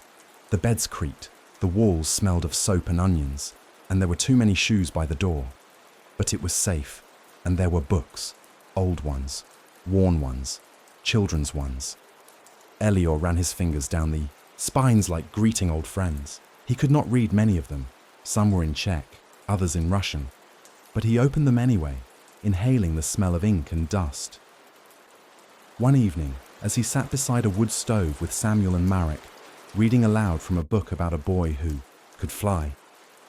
The beds creaked, the walls smelled of soap and onions, and there were too many shoes by the door. But it was safe, and there were books, old ones, worn ones, children's ones. Elior ran his fingers down the spines like greeting old friends. He could not read many of them. Some were in Czech, others in Russian. But he opened them anyway, inhaling the smell of ink and dust. One evening, as he sat beside a wood stove with Samuel and Marek, reading aloud from a book about a boy who could fly,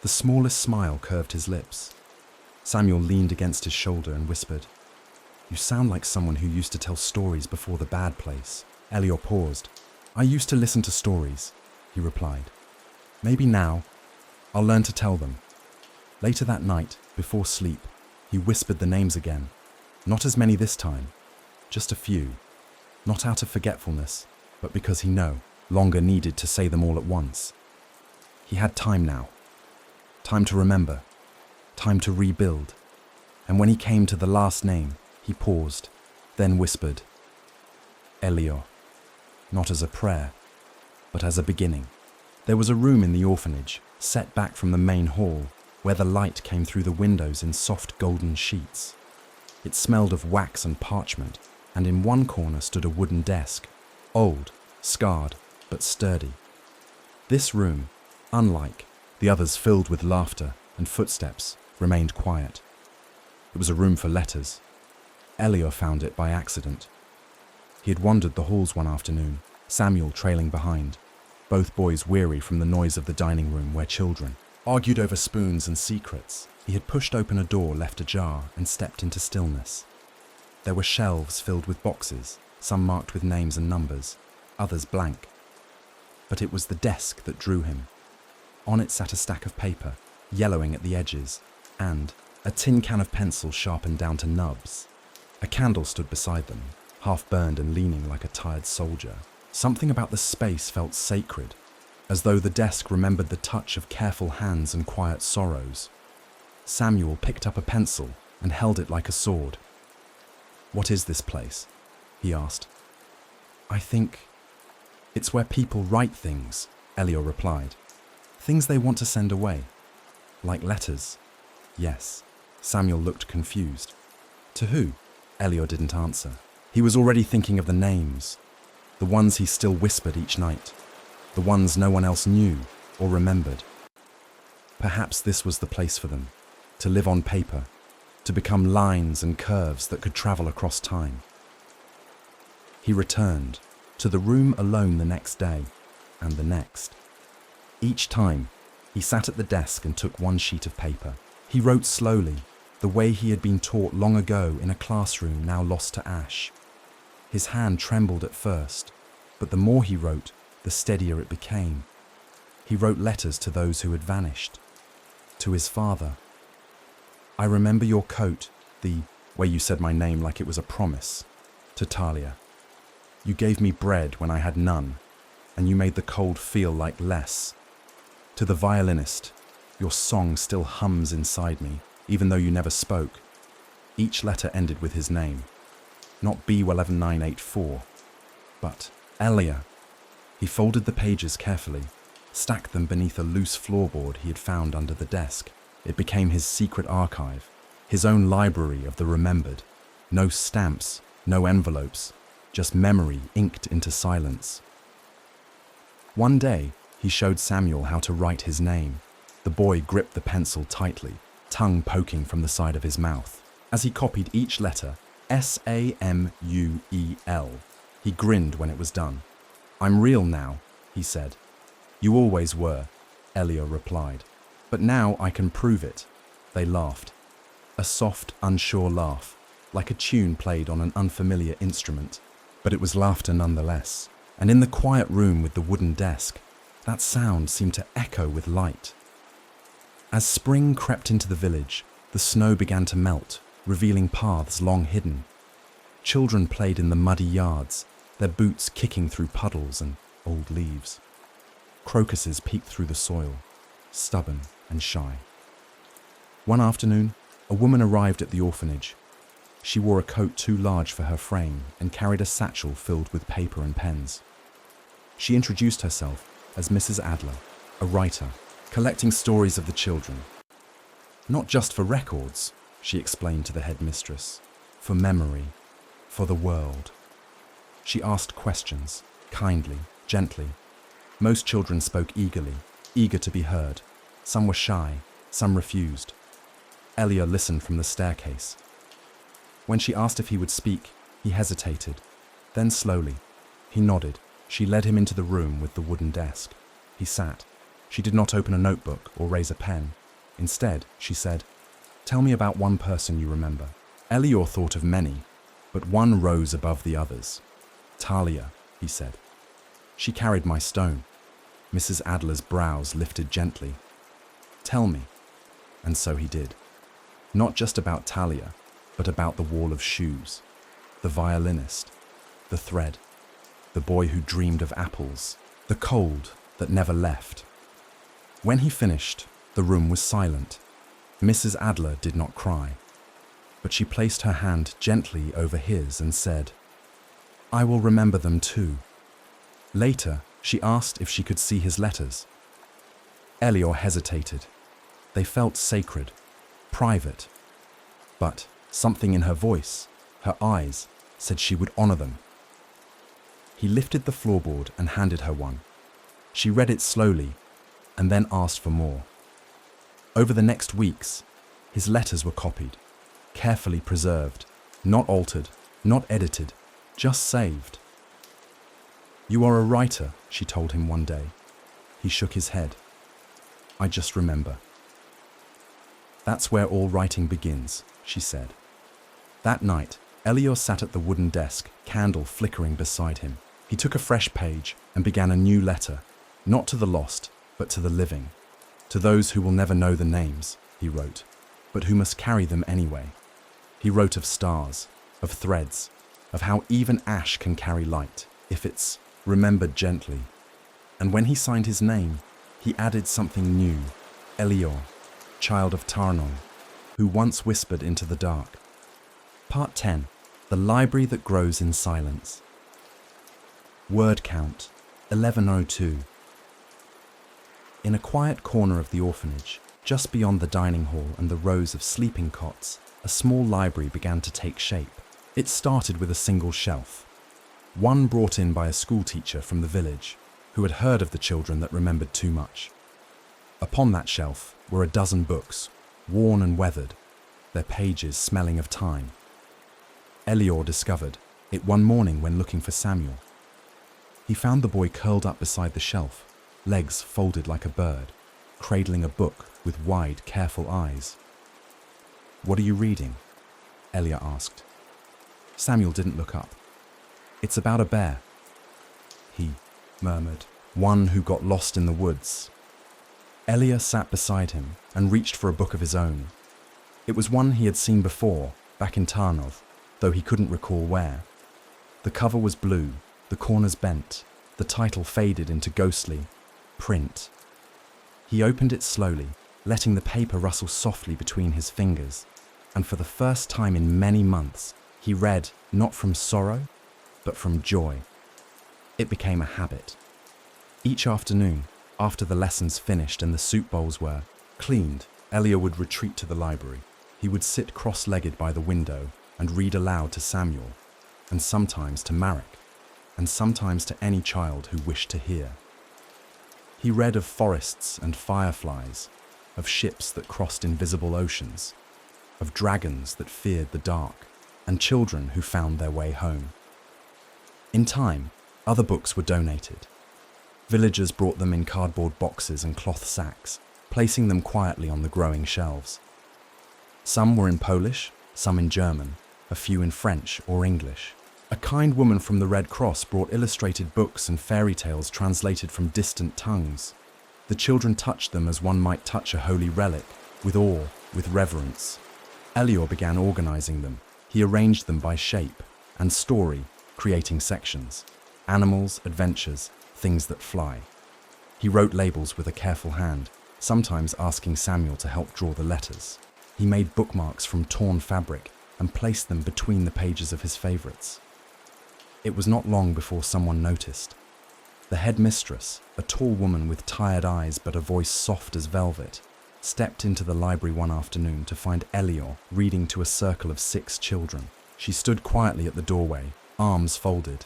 the smallest smile curved his lips. Samuel leaned against his shoulder and whispered, "You sound like someone who used to tell stories before the bad place." Elior paused. "I used to listen to stories," he replied. "Maybe now, I'll learn to tell them." Later that night, before sleep, he whispered the names again. Not as many this time, just a few. Not out of forgetfulness, but because he no longer needed to say them all at once. He had time now. Time to remember. Time to rebuild. And when he came to the last name, he paused, then whispered, "Elior." Not as a prayer, but as a beginning. There was a room in the orphanage, set back from the main hall, where the light came through the windows in soft golden sheets. It smelled of wax and parchment, and in one corner stood a wooden desk, old, scarred, but sturdy. This room, unlike the others filled with laughter and footsteps, remained quiet. It was a room for letters. Elior found it by accident. He had wandered the halls one afternoon, Samuel trailing behind, both boys weary from the noise of the dining room where children argued over spoons and secrets. He had pushed open a door left ajar and stepped into stillness. There were shelves filled with boxes, some marked with names and numbers, others blank. But it was the desk that drew him. On it sat a stack of paper, yellowing at the edges, and a tin can of pencil sharpened down to nubs. A candle stood beside them, half burned and leaning like a tired soldier. Something about the space felt sacred, as though the desk remembered the touch of careful hands and quiet sorrows. Samuel picked up a pencil and held it like a sword. "What is this place?" he asked. "I think it's where people write things," Elior replied. "Things they want to send away. Like letters." "Yes." Samuel looked confused. "To who?" Elior didn't answer. He was already thinking of the names, the ones he still whispered each night, the ones no one else knew or remembered. Perhaps this was the place for them, to live on paper, to become lines and curves that could travel across time. He returned to the room alone the next day, and the next. Each time, he sat at the desk and took one sheet of paper. He wrote slowly, the way he had been taught long ago in a classroom now lost to ash. His hand trembled at first, but the more he wrote, the steadier it became. He wrote letters to those who had vanished. To his father. "I remember your coat, the way you said my name like it was a promise." To Talia. "You gave me bread when I had none, and you made the cold feel like less." To the violinist, "Your song still hums inside me, even though you never spoke." Each letter ended with his name. Not B11984, but Elior. He folded the pages carefully, stacked them beneath a loose floorboard he had found under the desk. It became his secret archive, his own library of the remembered. No stamps, no envelopes, just memory inked into silence. One day, he showed Samuel how to write his name. The boy gripped the pencil tightly, tongue poking from the side of his mouth. As he copied each letter, Samuel, he grinned when it was done. "I'm real now," he said. "You always were," Elior replied. "But now I can prove it." They laughed. A soft, unsure laugh, like a tune played on an unfamiliar instrument. But it was laughter nonetheless, And in the quiet room with the wooden desk, that sound seemed to echo with light. As spring crept into the village, the snow began to melt, revealing paths long hidden. Children played in the muddy yards, their boots kicking through puddles and old leaves. Crocuses peeked through the soil, stubborn and shy. One afternoon, a woman arrived at the orphanage. She wore a coat too large for her frame and carried a satchel filled with paper and pens. She introduced herself as Mrs. Adler, a writer, collecting stories of the children. Not just for records, she explained to the headmistress, for memory, for the world. She asked questions, kindly, gently. Most children spoke eagerly, eager to be heard. Some were shy, some refused. Elior listened from the staircase. When she asked if he would speak, he hesitated. Then slowly, he nodded. She led him into the room with the wooden desk. He sat. She did not open a notebook or raise a pen. Instead, she said, "Tell me about one person you remember." Elior thought of many, but one rose above the others. "Talia," he said. "She carried my stone." Mrs. Adler's brows lifted gently. "Tell me." And so he did. Not just about Talia, but about the wall of shoes, the violinist, the thread, the boy who dreamed of apples, the cold that never left. When he finished, the room was silent. Mrs. Adler did not cry, but she placed her hand gently over his and said, "I will remember them too." Later, she asked if she could see his letters. Elior hesitated. They felt sacred, private. But something in her voice, her eyes, said she would honor them. He lifted the floorboard and handed her one. She read it slowly and then asked for more. Over the next weeks, his letters were copied, carefully preserved, not altered, not edited, just saved. "You are a writer," she told him one day. He shook his head. "I just remember." "That's where all writing begins," she said. That night, Elior sat at the wooden desk, candle flickering beside him. He took a fresh page and began a new letter, not to the lost, but to the living. "To those who will never know the names," he wrote, "but who must carry them anyway." He wrote of stars, of threads, of how even ash can carry light, if it's remembered gently. And when he signed his name, he added something new, Elior, child of Tarnon, who once whispered into the dark. Part 10. The Library That Grows in Silence. Word count, 1102. In a quiet corner of the orphanage, just beyond the dining hall and the rows of sleeping cots, a small library began to take shape. It started with a single shelf, one brought in by a schoolteacher from the village, who had heard of the children that remembered too much. Upon that shelf were a dozen books, worn and weathered, their pages smelling of time. Elior discovered it one morning when looking for Samuel. He found the boy curled up beside the shelf, legs folded like a bird, cradling a book with wide, careful eyes. "What are you reading?" Elior asked. Samuel didn't look up. "It's about a bear," he murmured, "one who got lost in the woods." Elior sat beside him and reached for a book of his own. It was one he had seen before, back in Tarnov, though he couldn't recall where. The cover was blue, the corners bent, the title faded into ghostly print. He opened it slowly, letting the paper rustle softly between his fingers, and for the first time in many months, he read not from sorrow, but from joy. It became a habit. Each afternoon, after the lessons finished and the soup bowls were cleaned, Elior would retreat to the library. He would sit cross-legged by the window and read aloud to Samuel, and sometimes to Marek, and sometimes to any child who wished to hear. He read of forests and fireflies, of ships that crossed invisible oceans, of dragons that feared the dark, and children who found their way home. In time, other books were donated. Villagers brought them in cardboard boxes and cloth sacks, placing them quietly on the growing shelves. Some were in Polish, some in German, a few in French or English, A kind woman from the Red Cross brought illustrated books and fairy tales translated from distant tongues. The children touched them as one might touch a holy relic, with awe, with reverence. Elior began organizing them. He arranged them by shape and story, creating sections. Animals, adventures, things that fly. He wrote labels with a careful hand, sometimes asking Samuel to help draw the letters. He made bookmarks from torn fabric and placed them between the pages of his favorites. It was not long before someone noticed. The headmistress, a tall woman with tired eyes but a voice soft as velvet, stepped into the library one afternoon to find Elior reading to a circle of 6 children. She stood quietly at the doorway, arms folded.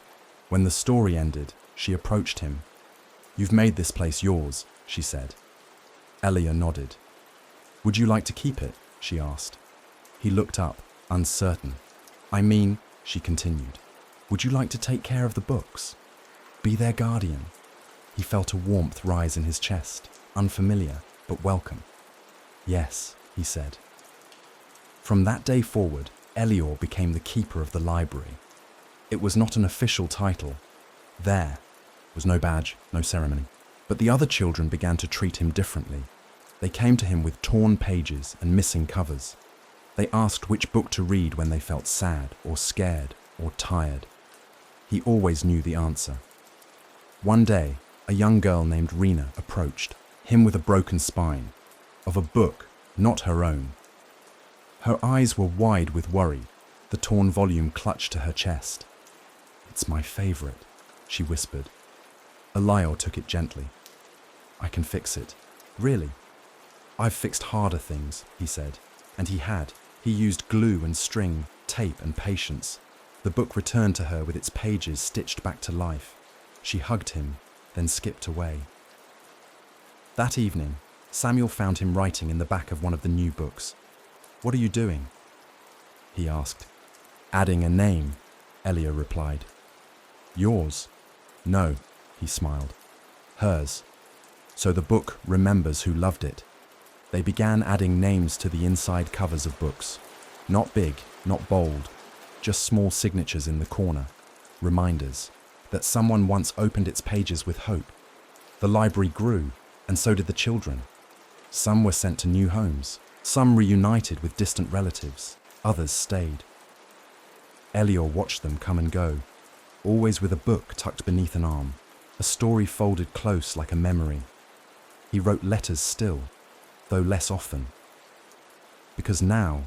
When the story ended, she approached him. "You've made this place yours," she said. Elior nodded. "Would you like to keep it?" she asked. He looked up, uncertain. "I mean," she continued, "would you like to take care of the books? Be their guardian?" He felt a warmth rise in his chest, unfamiliar, but welcome. "Yes," he said. From that day forward, Elior became the keeper of the library. It was not an official title. There was no badge, no ceremony. But the other children began to treat him differently. They came to him with torn pages and missing covers. They asked which book to read when they felt sad or scared or tired. He always knew the answer. One day, a young girl named Rena approached, him with a broken spine, of a book, not her own. Her eyes were wide with worry, the torn volume clutched to her chest. "It's my favorite," she whispered. Elior took it gently. "I can fix it. Really? I've fixed harder things," he said. And he had. He used glue and string, tape and patience. The book returned to her with its pages stitched back to life. She hugged him, then skipped away. That evening, Samuel found him writing in the back of one of the new books. "What are you doing?" he asked. "Adding a name," Elior replied. "Yours?" "No," he smiled. "Hers. So the book remembers who loved it." They began adding names to the inside covers of books. Not big, not bold, just small signatures in the corner. Reminders that someone once opened its pages with hope. The library grew, and so did the children. Some were sent to new homes. Some reunited with distant relatives. Others stayed. Elior watched them come and go, always with a book tucked beneath an arm, a story folded close like a memory. He wrote letters still, though less often. Because now,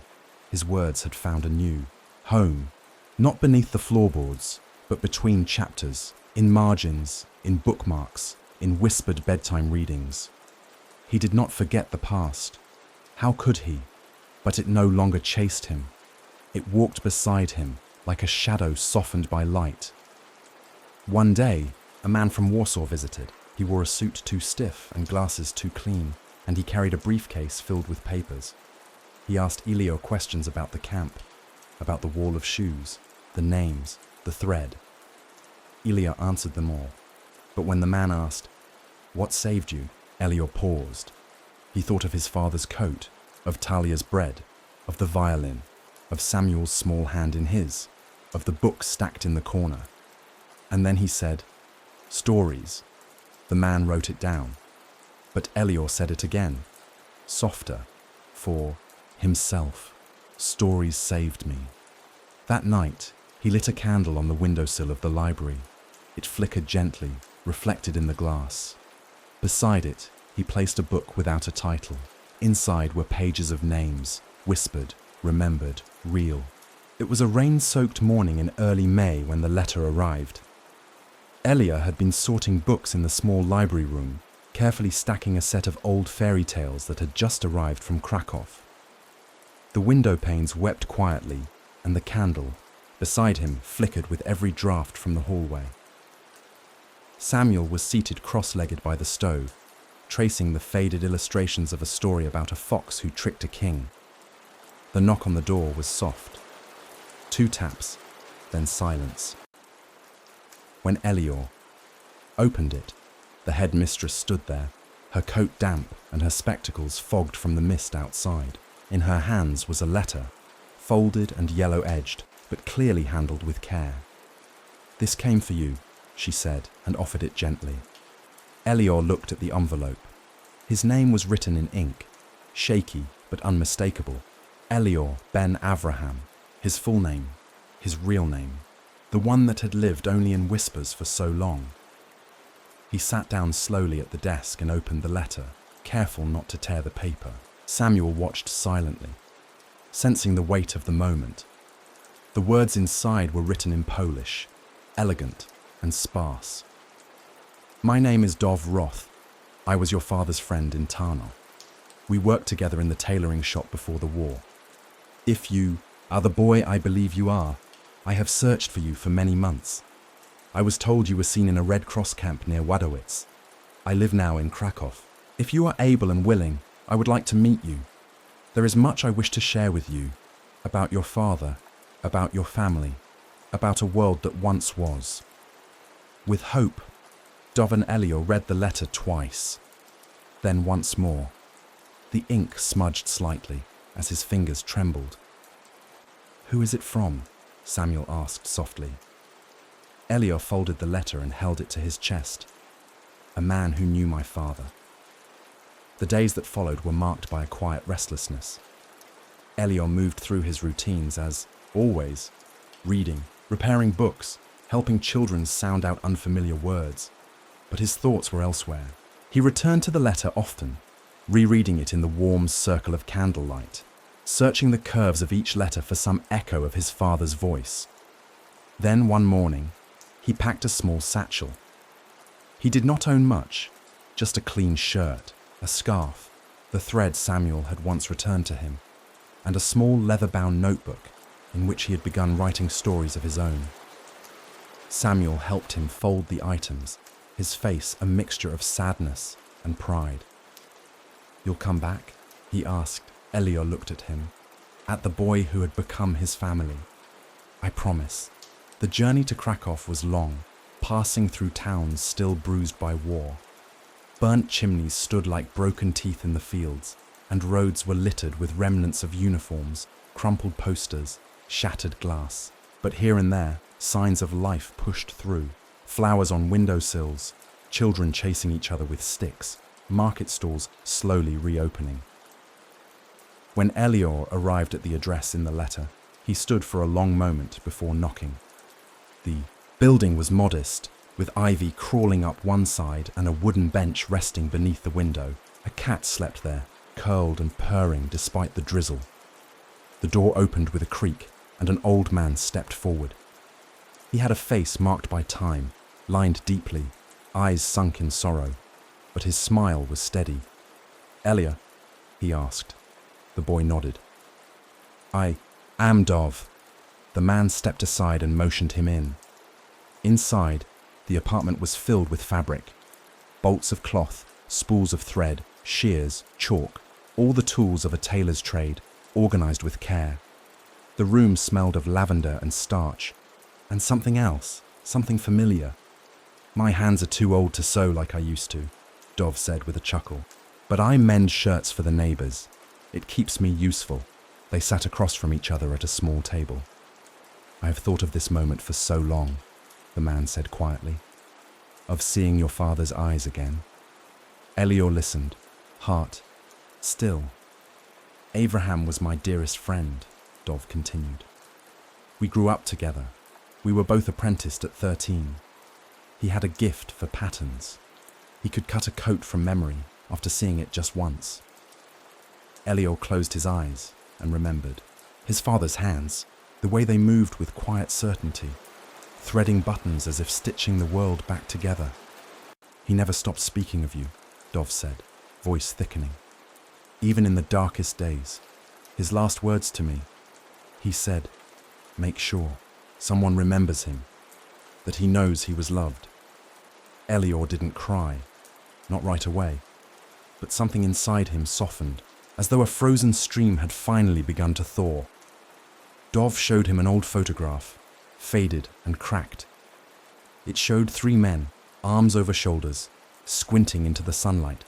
his words had found a new home, not beneath the floorboards, but between chapters, in margins, in bookmarks, in whispered bedtime readings. He did not forget the past. How could he? But it no longer chased him. It walked beside him, like a shadow softened by light. One day, a man from Warsaw visited. He wore a suit too stiff and glasses too clean, and he carried a briefcase filled with papers. He asked Elior questions about the camp, about the wall of shoes, the names, the thread. Elior answered them all. But when the man asked, "What saved you?" Elior paused. He thought of his father's coat, of Talia's bread, of the violin, of Samuel's small hand in his, of the book stacked in the corner. And then he said, "Stories." The man wrote it down. But Elior said it again, softer, for himself. "Stories saved me." That night, he lit a candle on the windowsill of the library. It flickered gently, reflected in the glass. Beside it, he placed a book without a title. Inside were pages of names, whispered, remembered, real. It was a rain-soaked morning in early May when the letter arrived. Elior had been sorting books in the small library room, carefully stacking a set of old fairy tales that had just arrived from Krakow. The window panes wept quietly, and the candle, beside him, flickered with every draft from the hallway. Samuel was seated cross-legged by the stove, tracing the faded illustrations of a story about a fox who tricked a king. The knock on the door was soft. 2 taps, then silence. When Elior opened it, the headmistress stood there, her coat damp and her spectacles fogged from the mist outside. In her hands was a letter, folded and yellow-edged, but clearly handled with care. "This came for you," she said, and offered it gently. Elior looked at the envelope. His name was written in ink, shaky but unmistakable. Elior Ben Avraham, his full name, his real name, the one that had lived only in whispers for so long. He sat down slowly at the desk and opened the letter, careful not to tear the paper. Samuel watched silently, sensing the weight of the moment. The words inside were written in Polish, elegant and sparse. "My name is Dov Roth. I was your father's friend in Tarnov. We worked together in the tailoring shop before the war. If you are the boy I believe you are, I have searched for you for many months. I was told you were seen in a Red Cross camp near Auschwitz. I live now in Krakow. If you are able and willing, I would like to meet you. There is much I wish to share with you, about your father, about your family, about a world that once was." With hope, Dov and Elior read the letter twice, then once more. The ink smudged slightly as his fingers trembled. "Who is it from?" Samuel asked softly. Elior folded the letter and held it to his chest. "A man who knew my father." The days that followed were marked by a quiet restlessness. Elior moved through his routines as, always, reading, repairing books, helping children sound out unfamiliar words. But his thoughts were elsewhere. He returned to the letter often, rereading it in the warm circle of candlelight, searching the curves of each letter for some echo of his father's voice. Then one morning, he packed a small satchel. He did not own much, just a clean shirt, a scarf, the thread Samuel had once returned to him, and a small leather-bound notebook in which he had begun writing stories of his own. Samuel helped him fold the items, his face a mixture of sadness and pride. "You'll come back?" he asked. Elior looked at him, at the boy who had become his family. "I promise." The journey to Krakow was long, passing through towns still bruised by war. Burnt chimneys stood like broken teeth in the fields, and roads were littered with remnants of uniforms, crumpled posters, shattered glass. But here and there, signs of life pushed through. Flowers on windowsills, children chasing each other with sticks, market stalls slowly reopening. When Elior arrived at the address in the letter, he stood for a long moment before knocking. The building was modest, with ivy crawling up one side and a wooden bench resting beneath the window. A cat slept there, curled and purring despite the drizzle. The door opened with a creak, and an old man stepped forward. He had a face marked by time, lined deeply, eyes sunk in sorrow, but his smile was steady. "Elior?" he asked. The boy nodded. "I am Dov." The man stepped aside and motioned him in. Inside, the apartment was filled with fabric. Bolts of cloth, spools of thread, shears, chalk, all the tools of a tailor's trade, organized with care. The room smelled of lavender and starch, and something else, something familiar. "My hands are too old to sew like I used to," Dov said with a chuckle. "But I mend shirts for the neighbors. It keeps me useful." They sat across from each other at a small table. "I have thought of this moment for so long," the man said quietly. "Of seeing your father's eyes again." Elior listened, heart still. "Avraham was my dearest friend," Dov continued. "We grew up together. We were both apprenticed at 13. He had a gift for patterns. He could cut a coat from memory after seeing it just once." Elior closed his eyes and remembered. His father's hands, the way they moved with quiet certainty, threading buttons as if stitching the world back together. "He never stopped speaking of you," Dov said, voice thickening. "Even in the darkest days, his last words to me, he said, 'Make sure someone remembers him, that he knows he was loved.'" Elior didn't cry, not right away, but something inside him softened, as though a frozen stream had finally begun to thaw. Dov showed him an old photograph, faded and cracked. It showed 3 men, arms over shoulders, squinting into the sunlight.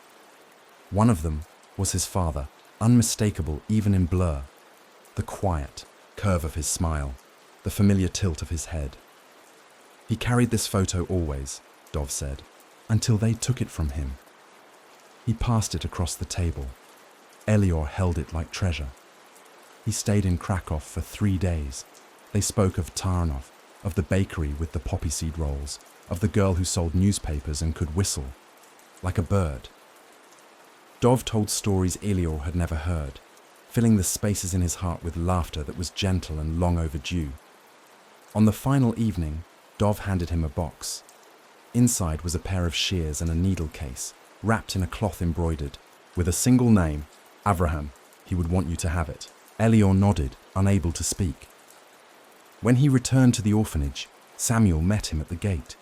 One of them was his father, unmistakable even in blur. The quiet curve of his smile, the familiar tilt of his head. He carried this photo always, Dov said, until they took it from him. He passed it across the table. Elior held it like treasure. He stayed in Krakow for 3 days. They spoke of Tarnov, of the bakery with the poppy seed rolls, of the girl who sold newspapers and could whistle, like a bird. Dov told stories Elior had never heard, filling the spaces in his heart with laughter that was gentle and long overdue. On the final evening, Dov handed him a box. Inside was a pair of shears and a needle case, wrapped in a cloth embroidered, with a single name, Avraham. He would want you to have it. Elior nodded, unable to speak. When he returned to the orphanage, Samuel met him at the gate.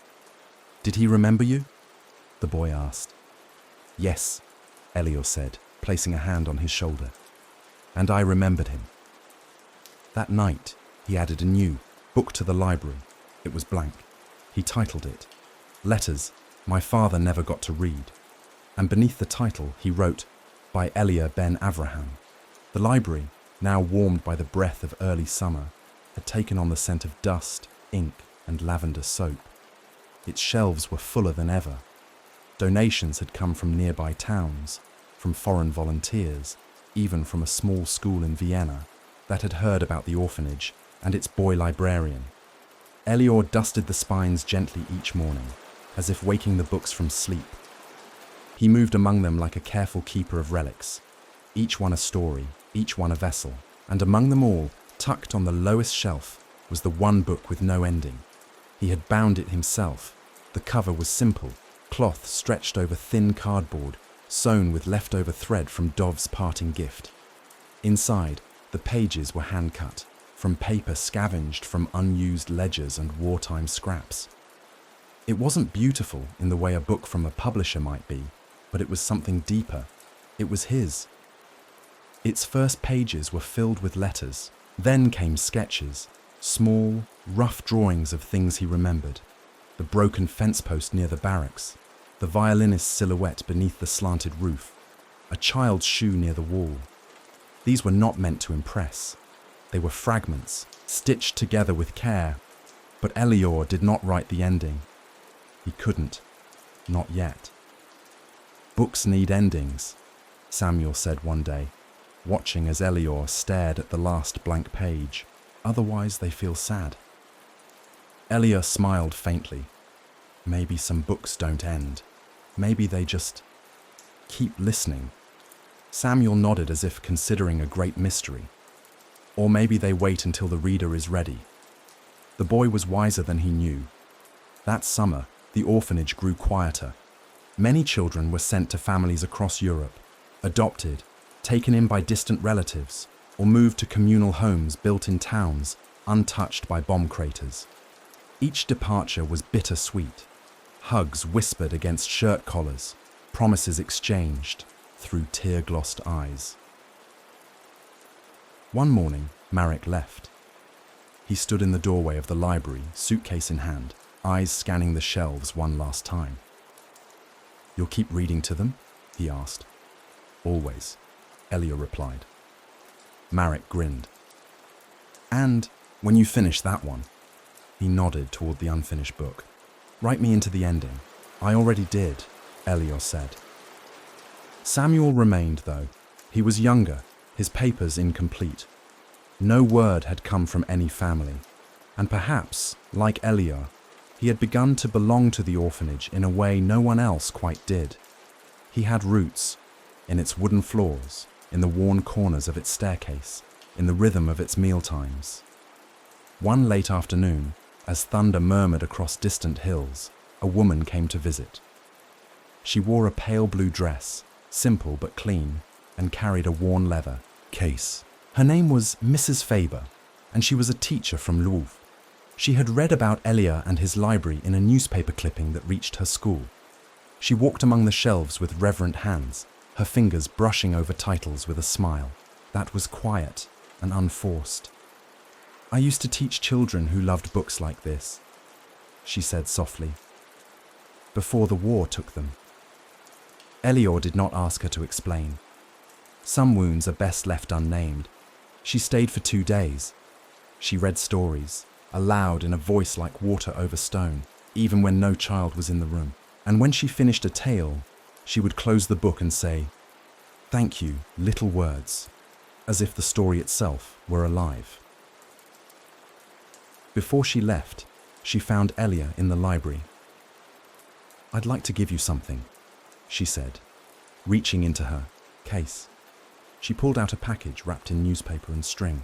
"Did he remember you?" the boy asked. "Yes," Elior said, placing a hand on his shoulder. "And I remembered him." That night, he added a new book to the library. It was blank. He titled it, "Letters My Father Never Got to Read." And beneath the title, he wrote, "By Elior ben Avraham." The library, now warmed by the breath of early summer, had taken on the scent of dust, ink, and lavender soap. Its shelves were fuller than ever. Donations had come from nearby towns, from foreign volunteers, even from a small school in Vienna that had heard about the orphanage and its boy librarian. Elior dusted the spines gently each morning, as if waking the books from sleep. He moved among them like a careful keeper of relics, each one a story, each one a vessel, and among them all, tucked on the lowest shelf, was the one book with no ending. He had bound it himself. The cover was simple, cloth stretched over thin cardboard, sewn with leftover thread from Dov's parting gift. Inside, the pages were hand-cut, from paper scavenged from unused ledgers and wartime scraps. It wasn't beautiful in the way a book from a publisher might be, but it was something deeper. It was his. Its first pages were filled with letters. Then came sketches, small, rough drawings of things he remembered. The broken fence post near the barracks, the violinist's silhouette beneath the slanted roof, a child's shoe near the wall. These were not meant to impress. They were fragments, stitched together with care. But Elior did not write the ending. He couldn't. Not yet. "Books need endings," Samuel said one day, watching as Elior stared at the last blank page. "Otherwise they feel sad." Elior smiled faintly. Maybe some books don't end. Maybe they just keep listening. Samuel nodded as if considering a great mystery. Or maybe they wait until the reader is ready. The boy was wiser than he knew. That summer, the orphanage grew quieter. Many children were sent to families across Europe, adopted, taken in by distant relatives, or moved to communal homes built in towns, untouched by bomb craters. Each departure was bittersweet. Hugs whispered against shirt collars, promises exchanged through tear-glossed eyes. One morning, Marek left. He stood in the doorway of the library, suitcase in hand, eyes scanning the shelves one last time. "You'll keep reading to them?" he asked. "Always," Elior replied. Marek grinned. "And when you finish that one," he nodded toward the unfinished book, "write me into the ending." "I already did," Elior said. Samuel remained, though. He was younger, his papers incomplete. No word had come from any family, and perhaps, like Elior, he had begun to belong to the orphanage in a way no one else quite did. He had roots, in its wooden floors, in the worn corners of its staircase, in the rhythm of its mealtimes. One late afternoon, as thunder murmured across distant hills, a woman came to visit. She wore a pale blue dress, simple but clean, and carried a worn leather case. Her name was Mrs. Faber, and she was a teacher from Lwów. She had read about Elior and his library in a newspaper clipping that reached her school. She walked among the shelves with reverent hands, her fingers brushing over titles with a smile that was quiet and unforced. "I used to teach children who loved books like this," she said softly, "before the war took them." Elior did not ask her to explain. Some wounds are best left unnamed. She stayed for 2 days. She read stories, aloud in a voice like water over stone, even when no child was in the room. And when she finished a tale, she would close the book and say, "Thank you, little words," as if the story itself were alive. Before she left, she found Elior in the library. "I'd like to give you something," she said, reaching into her case. She pulled out a package wrapped in newspaper and string.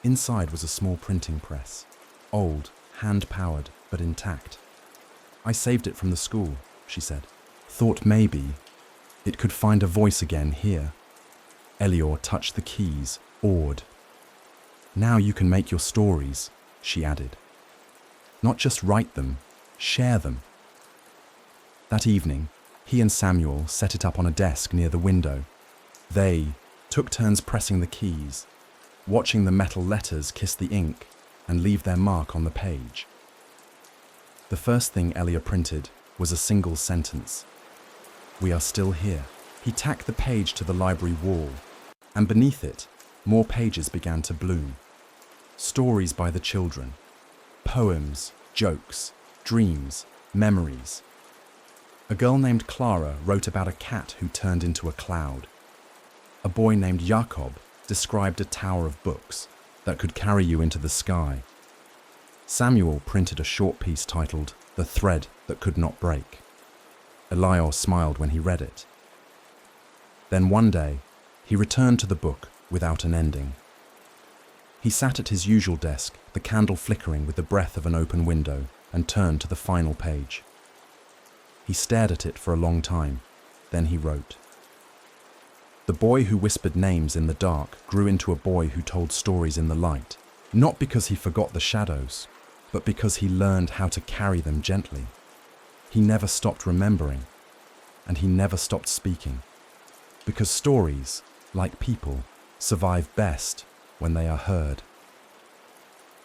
Inside was a small printing press, old, hand-powered, but intact. "I saved it from the school," she said. "Thought maybe it could find a voice again here." Elior touched the keys, awed. "Now you can make your stories," she added. "Not just write them, share them." That evening, he and Samuel set it up on a desk near the window. They took turns pressing the keys, watching the metal letters kiss the ink and leave their mark on the page. The first thing Elior printed was a single sentence. "We are still here." He tacked the page to the library wall, and beneath it, more pages began to bloom. Stories by the children, poems, jokes, dreams, memories. A girl named Clara wrote about a cat who turned into a cloud. A boy named Jakob described a tower of books that could carry you into the sky. Samuel printed a short piece titled "The Thread That Could Not Break." Elior smiled when he read it. Then one day, he returned to the book without an ending. He sat at his usual desk, the candle flickering with the breath of an open window, and turned to the final page. He stared at it for a long time, then he wrote. "The boy who whispered names in the dark grew into a boy who told stories in the light, not because he forgot the shadows, but because he learned how to carry them gently. He never stopped remembering, and he never stopped speaking, because stories, like people, survive best when they are heard."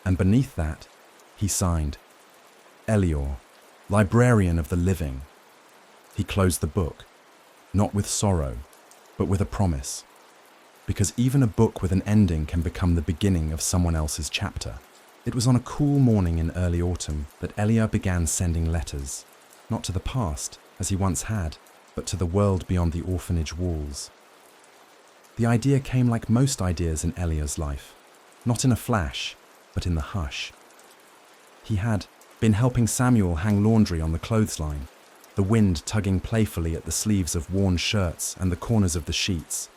And beneath that, he signed, "Elior, librarian of the living." He closed the book, not with sorrow, but with a promise, because even a book with an ending can become the beginning of someone else's chapter. It was on a cool morning in early autumn that Elior began sending letters, not to the past, as he once had, but to the world beyond the orphanage walls. The idea came like most ideas in Elior's life, not in a flash, but in the hush. He had been helping Samuel hang laundry on the clothesline, the wind tugging playfully at the sleeves of worn shirts and the corners of the sheets.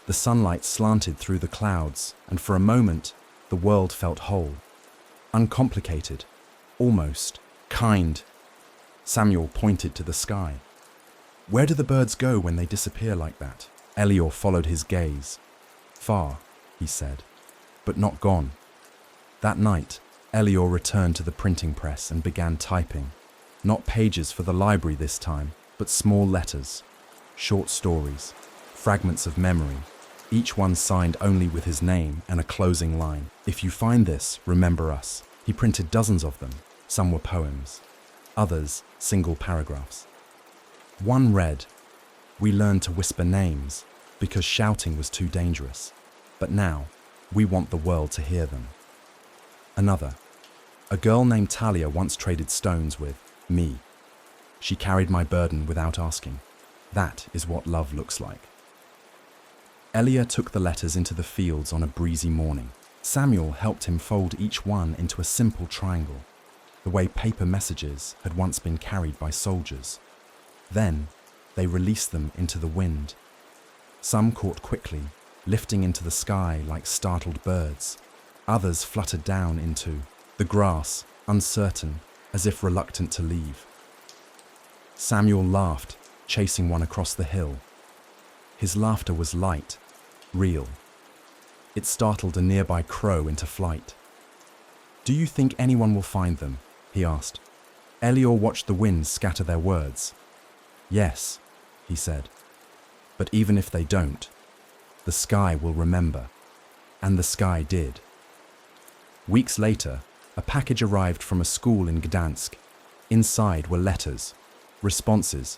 The sunlight slanted through the clouds, and for a moment, the world felt whole. Uncomplicated, almost kind. Samuel pointed to the sky. "Where do the birds go when they disappear like that?" Elior followed his gaze. "Far," he said, "but not gone." That night, Elior returned to the printing press and began typing. Not pages for the library this time, but small letters, short stories, fragments of memory, each one signed only with his name and a closing line. "If you find this, remember us." He printed dozens of them. Some were poems, others single paragraphs. One read, "We learned to whisper names because shouting was too dangerous, but now we want the world to hear them." Another, "A girl named Talia once traded stones with me. She carried my burden without asking. That is what love looks like." Elior took the letters into the fields on a breezy morning. Samuel helped him fold each one into a simple triangle, the way paper messages had once been carried by soldiers. Then they released them into the wind. Some caught quickly, lifting into the sky like startled birds. Others fluttered down into the grass, uncertain, as if reluctant to leave. Samuel laughed, chasing one across the hill. His laughter was light, real. It startled a nearby crow into flight. "Do you think anyone will find them?" he asked. Elior watched the wind scatter their words. "Yes," he said. "But even if they don't, the sky will remember." And the sky did. Weeks later, a package arrived from a school in Gdansk. Inside were letters, responses.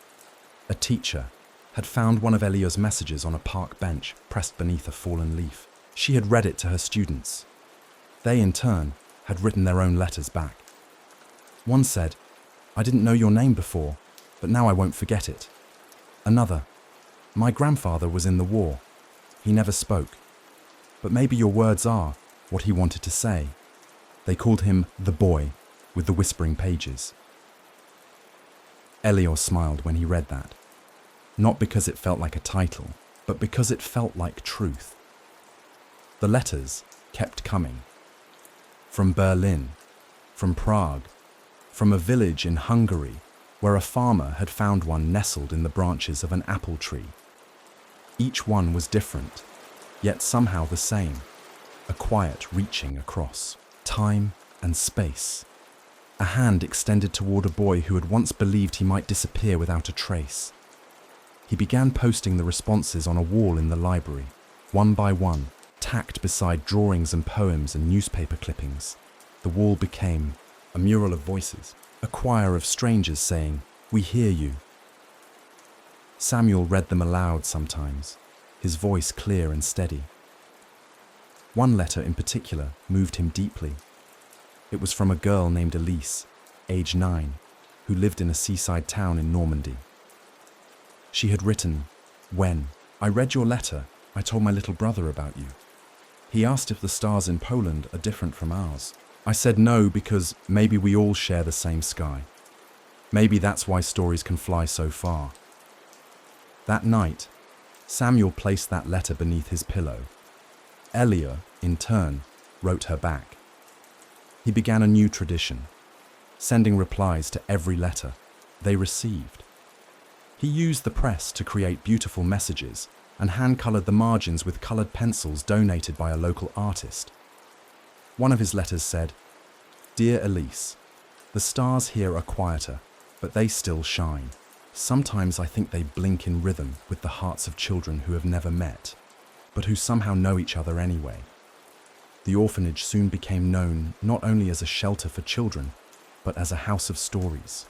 A teacher had found one of Elior's messages on a park bench pressed beneath a fallen leaf. She had read it to her students. They, in turn, had written their own letters back. One said, "I didn't know your name before, but now I won't forget it." Another, "My grandfather was in the war. He never spoke. But maybe your words are what he wanted to say." They called him the boy with the whispering pages. Elior smiled when he read that, not because it felt like a title, but because it felt like truth. The letters kept coming. From Berlin, from Prague, from a village in Hungary where a farmer had found one nestled in the branches of an apple tree. Each one was different, yet somehow the same, a quiet reaching across time and space. A hand extended toward a boy who had once believed he might disappear without a trace. He began posting the responses on a wall in the library, one by one, tacked beside drawings and poems and newspaper clippings. The wall became a mural of voices, a choir of strangers saying, "We hear you." Samuel read them aloud sometimes, his voice clear and steady. One letter in particular moved him deeply. It was from a girl named Elise, age 9, who lived in a seaside town in Normandy. She had written, "When I read your letter, I told my little brother about you. He asked if the stars in Poland are different from ours. I said no because maybe we all share the same sky. Maybe that's why stories can fly so far." That night, Samuel placed that letter beneath his pillow. Elior, in turn, wrote her back. He began a new tradition, sending replies to every letter they received. He used the press to create beautiful messages and hand-colored the margins with colored pencils donated by a local artist. One of his letters said, "Dear Elise, the stars here are quieter, but they still shine. Sometimes I think they blink in rhythm with the hearts of children who have never met, but who somehow know each other anyway." The orphanage soon became known not only as a shelter for children, but as a house of stories.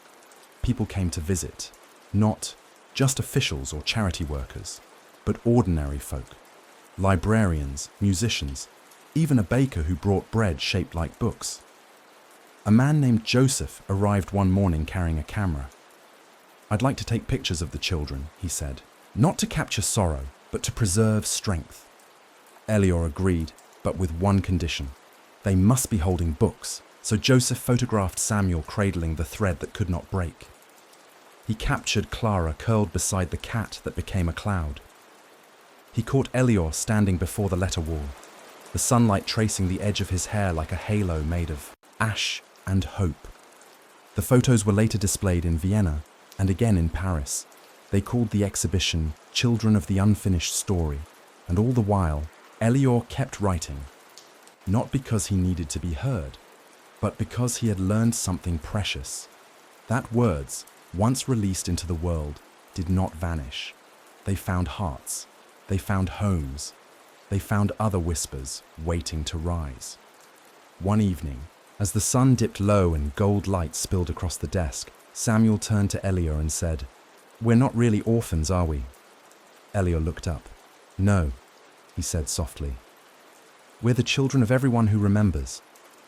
People came to visit, not just officials or charity workers, but ordinary folk, librarians, musicians, even a baker who brought bread shaped like books. A man named Joseph arrived one morning carrying a camera. "I'd like to take pictures of the children," he said, "not to capture sorrow, but to preserve strength." Elior agreed, but with one condition. They must be holding books, so Joseph photographed Samuel cradling the thread that could not break. He captured Clara curled beside the cat that became a cloud. He caught Elior standing before the letter wall, the sunlight tracing the edge of his hair like a halo made of ash and hope. The photos were later displayed in Vienna and again in Paris. They called the exhibition Children of the Unfinished Story, and all the while, Elior kept writing, not because he needed to be heard, but because he had learned something precious. That words, once released into the world, did not vanish. They found hearts, they found homes, they found other whispers waiting to rise. One evening, as the sun dipped low and gold light spilled across the desk, Samuel turned to Elior and said, "We're not really orphans, are we?" Elior looked up. "No," he said softly. "We're the children of everyone who remembers."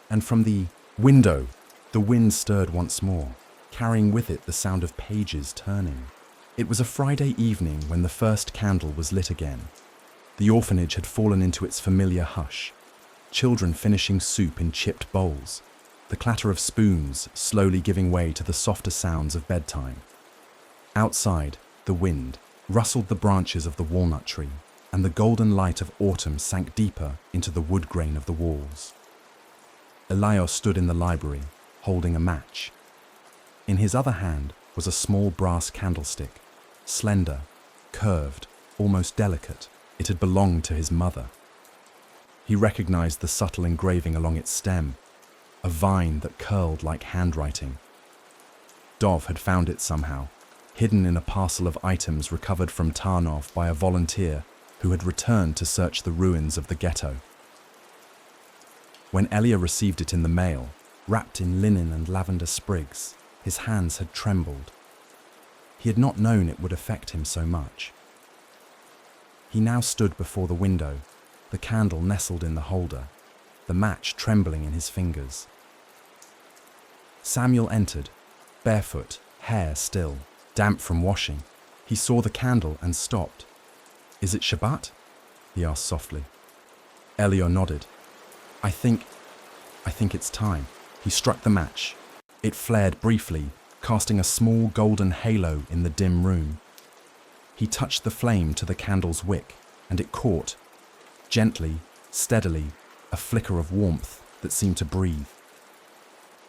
And from the window, the wind stirred once more, carrying with it the sound of pages turning. It was a Friday evening when the first candle was lit again. The orphanage had fallen into its familiar hush, children finishing soup in chipped bowls, the clatter of spoons slowly giving way to the softer sounds of bedtime. Outside, the wind rustled the branches of the walnut tree, and the golden light of autumn sank deeper into the wood grain of the walls. Elior stood in the library, holding a match. In his other hand was a small brass candlestick, slender, curved, almost delicate. It had belonged to his mother. He recognized the subtle engraving along its stem, a vine that curled like handwriting. Dov had found it somehow, hidden in a parcel of items recovered from Tarnov by a volunteer who had returned to search the ruins of the ghetto. When Elior received it in the mail, wrapped in linen and lavender sprigs, his hands had trembled. He had not known it would affect him so much. He now stood before the window, the candle nestled in the holder. the match trembling in his fingers. Samuel entered, barefoot, hair still, damp from washing. He saw the candle and stopped. "Is it Shabbat?" he asked softly. Elior nodded. I think it's time." He struck the match. It flared briefly, casting a small golden halo in the dim room. He touched the flame to the candle's wick, and it caught, gently, steadily, a flicker of warmth that seemed to breathe.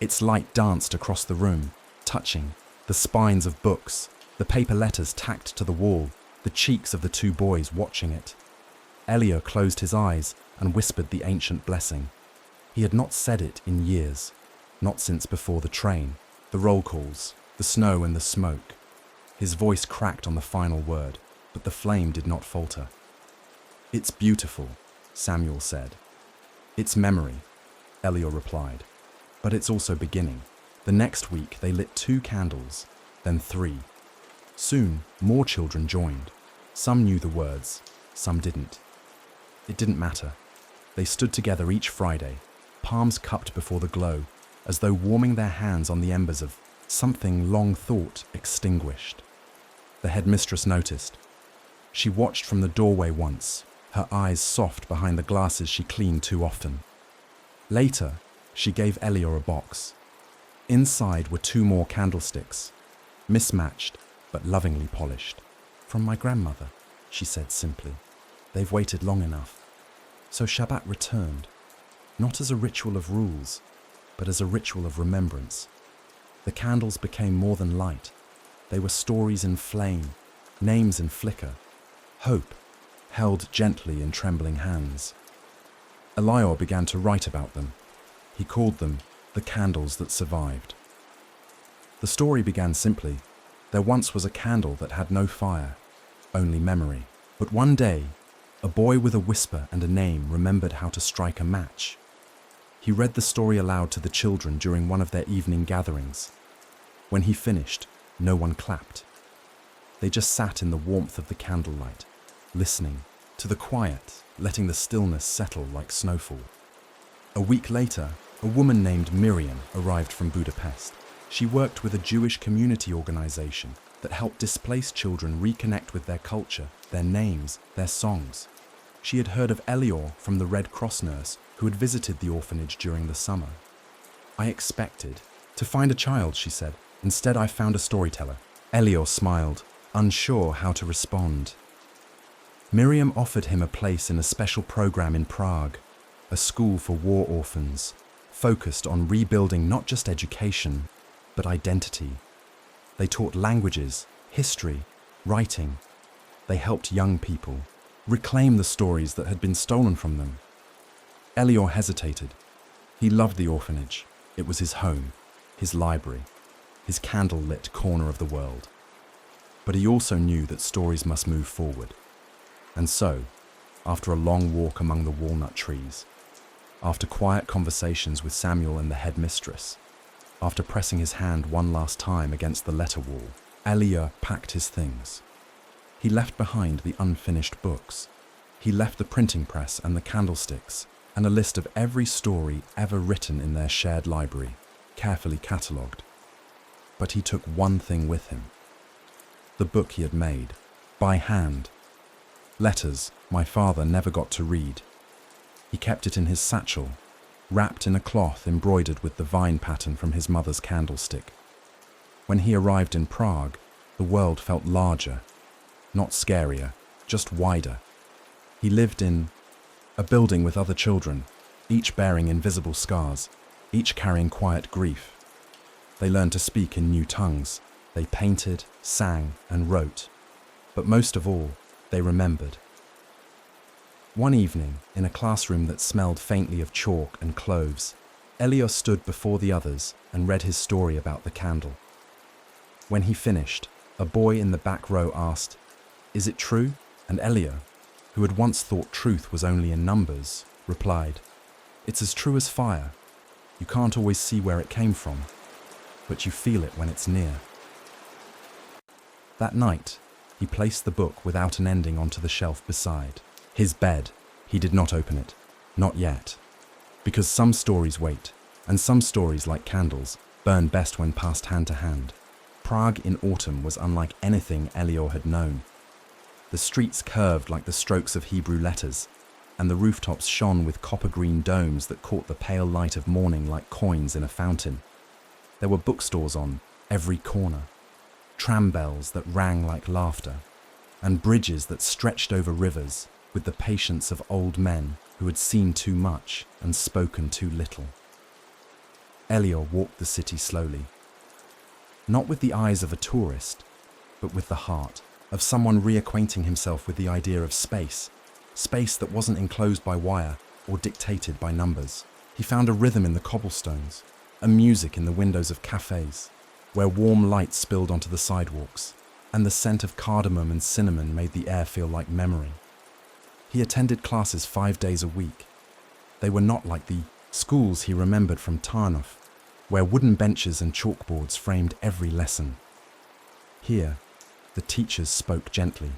Its light danced across the room, touching the spines of books, the paper letters tacked to the wall, the cheeks of the two boys watching it. Elior closed his eyes and whispered the ancient blessing. He had not said it in years, not since before the train, the roll calls, the snow and the smoke. His voice cracked on the final word, but the flame did not falter. "It's beautiful," Samuel said. "It's memory," Elior replied. "But it's also beginning." The next week they lit 2 candles, then 3. Soon, more children joined. Some knew the words, some didn't. It didn't matter. They stood together each Friday, palms cupped before the glow, as though warming their hands on the embers of something long thought extinguished. The headmistress noticed. She watched from the doorway once, her eyes soft behind the glasses she cleaned too often. Later, she gave Elior a box. Inside were 2 more candlesticks, mismatched but lovingly polished. "From my grandmother," she said simply. "They've waited long enough." So Shabbat returned, not as a ritual of rules, but as a ritual of remembrance. The candles became more than light. They were stories in flame, names in flicker, hope held gently in trembling hands. Elior began to write about them. He called them the candles that survived. The story began simply. There once was a candle that had no fire, only memory. But one day, a boy with a whisper and a name remembered how to strike a match. He read the story aloud to the children during one of their evening gatherings. When he finished, no one clapped. They just sat in the warmth of the candlelight, listening to the quiet, letting the stillness settle like snowfall. A week later, a woman named Miriam arrived from Budapest. She worked with a Jewish community organization that helped displaced children reconnect with their culture, their names, their songs. She had heard of Elior from the Red Cross nurse who had visited the orphanage during the summer. "I expected to find a child," she said. "Instead, I found a storyteller." Elior smiled, unsure how to respond. Miriam offered him a place in a special program in Prague, a school for war orphans, focused on rebuilding not just education, but identity. They taught languages, history, writing. They helped young people reclaim the stories that had been stolen from them. Elior hesitated. He loved the orphanage. It was his home, his library, his candle-lit corner of the world. But he also knew that stories must move forward. And so, after a long walk among the walnut trees, after quiet conversations with Samuel and the headmistress, after pressing his hand one last time against the letter wall, Elior packed his things. He left behind the unfinished books. He left the printing press and the candlesticks, and a list of every story ever written in their shared library, carefully catalogued. But he took one thing with him. The book he had made, by hand. Letters my father never got to read. He kept it in his satchel, wrapped in a cloth embroidered with the vine pattern from his mother's candlestick. When he arrived in Prague, the world felt larger, not scarier, just wider. He lived in a building with other children, each bearing invisible scars, each carrying quiet grief. They learned to speak in new tongues. They painted, sang, and wrote. But most of all, they remembered. One evening, in a classroom that smelled faintly of chalk and cloves, Elior stood before the others and read his story about the candle. When he finished, a boy in the back row asked, "Is it true?" And Elior, who had once thought truth was only in numbers, replied, "It's as true as fire. You can't always see where it came from, but you feel it when it's near." That night, he placed the book without an ending onto the shelf beside his bed. He did not open it, not yet. Because some stories wait, and some stories, like candles, burn best when passed hand to hand. Prague in autumn was unlike anything Elior had known. The streets curved like the strokes of Hebrew letters, and the rooftops shone with copper-green domes that caught the pale light of morning like coins in a fountain. There were bookstores on every corner, tram bells that rang like laughter, and bridges that stretched over rivers with the patience of old men who had seen too much and spoken too little. Elior walked the city slowly, not with the eyes of a tourist, but with the heart of someone reacquainting himself with the idea of space that wasn't enclosed by wire or dictated by numbers. He found a rhythm in the cobblestones, a music in the windows of cafes, where warm light spilled onto the sidewalks, and the scent of cardamom and cinnamon made the air feel like memory. He attended classes 5 days a week. They were not like the schools he remembered from Tarnów, where wooden benches and chalkboards framed every lesson. Here, the teachers spoke gently.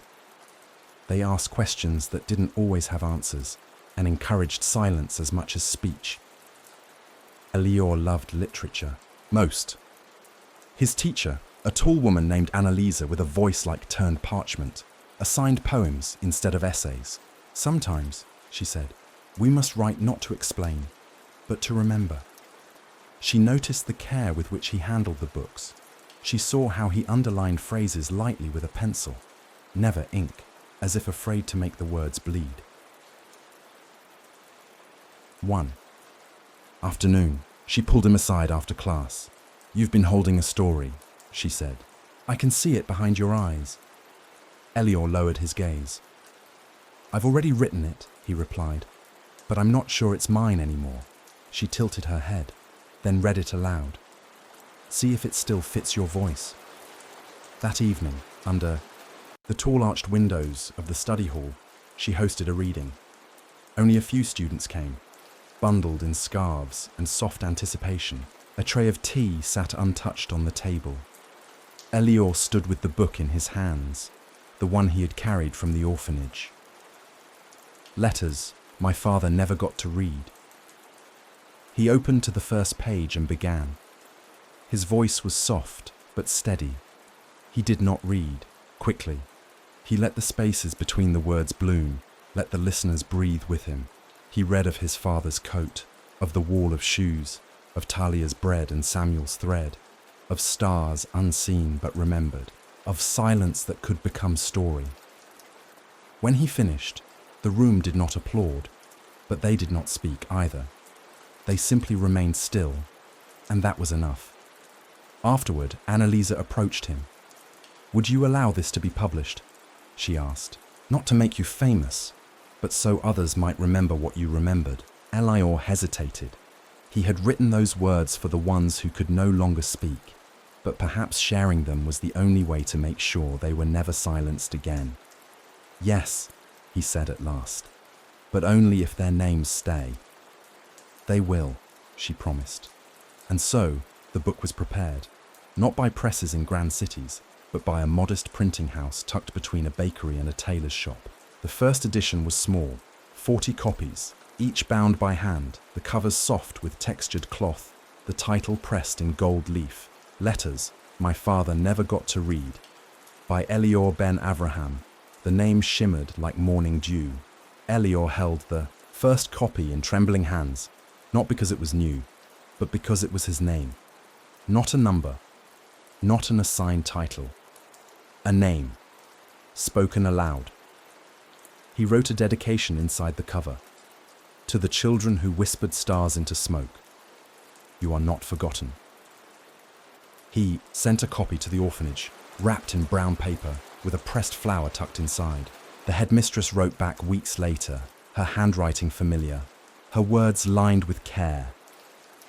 They asked questions that didn't always have answers and encouraged silence as much as speech. Elior loved literature most. His teacher, a tall woman named Annalisa with a voice like turned parchment, assigned poems instead of essays. Sometimes, she said, we must write not to explain, but to remember. She noticed the care with which he handled the books. She saw how he underlined phrases lightly with a pencil, never ink, as if afraid to make the words bleed. 1. Afternoon. She pulled him aside after class. You've been holding a story, she said. I can see it behind your eyes. Elior lowered his gaze. I've already written it, he replied, but I'm not sure it's mine anymore. She tilted her head, then read it aloud. See if it still fits your voice. That evening, under the tall arched windows of the study hall, she hosted a reading. Only a few students came, bundled in scarves and soft anticipation. A tray of tea sat untouched on the table. Elior stood with the book in his hands, the one he had carried from the orphanage. Letters my father never got to read. He opened to the first page and began. His voice was soft but steady. He did not read quickly. He let the spaces between the words bloom, let the listeners breathe with him. He read of his father's coat, of the wall of shoes, of Talia's bread and Samuel's thread, of stars unseen but remembered, of silence that could become story. When he finished, the room did not applaud, but they did not speak either. They simply remained still, and that was enough. Afterward, Annalisa approached him. Would you allow this to be published? She asked. Not to make you famous, but so others might remember what you remembered. Elior hesitated. He had written those words for the ones who could no longer speak, but perhaps sharing them was the only way to make sure they were never silenced again. Yes, he said at last, but only if their names stay. They will, she promised. And so, the book was prepared, not by presses in grand cities, but by a modest printing house tucked between a bakery and a tailor's shop. The first edition was small, 40 copies, each bound by hand, the covers soft with textured cloth, the title pressed in gold leaf. Letters my father never got to read, by Elior ben Avraham. The name shimmered like morning dew. Elior held the first copy in trembling hands, not because it was new, but because it was his name. Not a number, not an assigned title. A name, spoken aloud. He wrote a dedication inside the cover. To the children who whispered stars into smoke. You are not forgotten. He sent a copy to the orphanage, wrapped in brown paper, with a pressed flower tucked inside. The headmistress wrote back weeks later, her handwriting familiar, her words lined with care.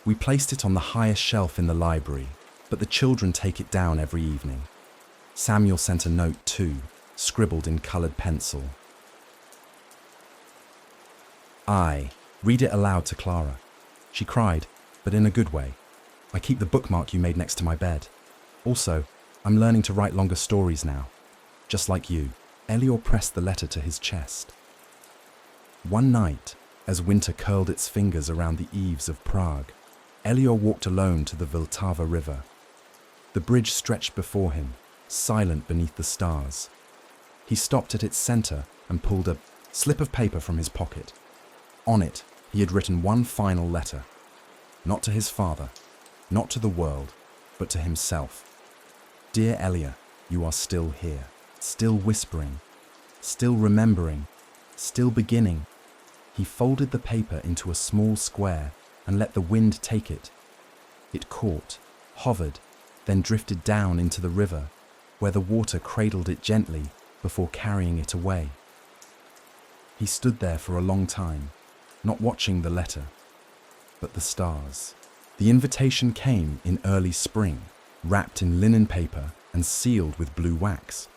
We placed it on the highest shelf in the library, but the children take it down every evening. Samuel sent a note too, scribbled in coloured pencil. Read it aloud to Clara. She cried, but in a good way. I keep the bookmark you made next to my bed. Also, I'm learning to write longer stories now. Just like you. Elior pressed the letter to his chest. One night, As winter curled its fingers around the eaves of Prague, Elior walked alone to the Vltava river. The bridge stretched before him, silent beneath the stars. He stopped at its center and pulled a slip of paper from his pocket. On it, he had written one final letter. Not to his father, not to the world, but to himself. Dear Elior, you are still here, still whispering, still remembering, still beginning. He folded the paper into a small square and let the wind take it. It caught, hovered, then drifted down into the river, where the water cradled it gently before carrying it away. He stood there for a long time, not watching the letter, but the stars. The invitation came in early spring, wrapped in linen paper and sealed with blue wax.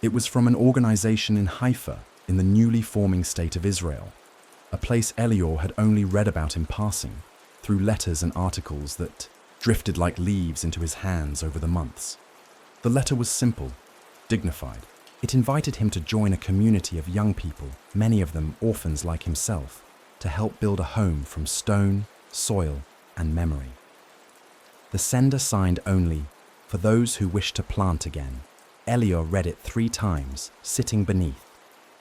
It was from an organization in Haifa, in the newly forming state of Israel, a place Elior had only read about in passing, through letters and articles that drifted like leaves into his hands over the months. The letter was simple, dignified. It invited him to join a community of young people, many of them orphans like himself, to help build a home from stone, soil, and memory. The sender signed only, "For those who wish to plant again." Elior read it 3 times, sitting beneath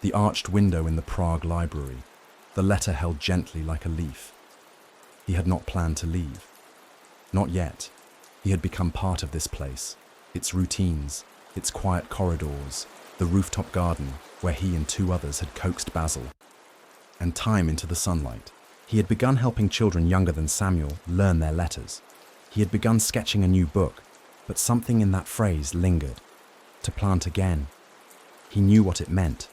the arched window in the Prague library, the letter held gently like a leaf. He had not planned to leave. Not yet. He had become part of this place, its routines, its quiet corridors, the rooftop garden where he and 2 others had coaxed Basil, and time into the sunlight. He had begun helping children younger than Samuel learn their letters. He had begun sketching a new book, but something in that phrase lingered. To plant again. He knew what it meant,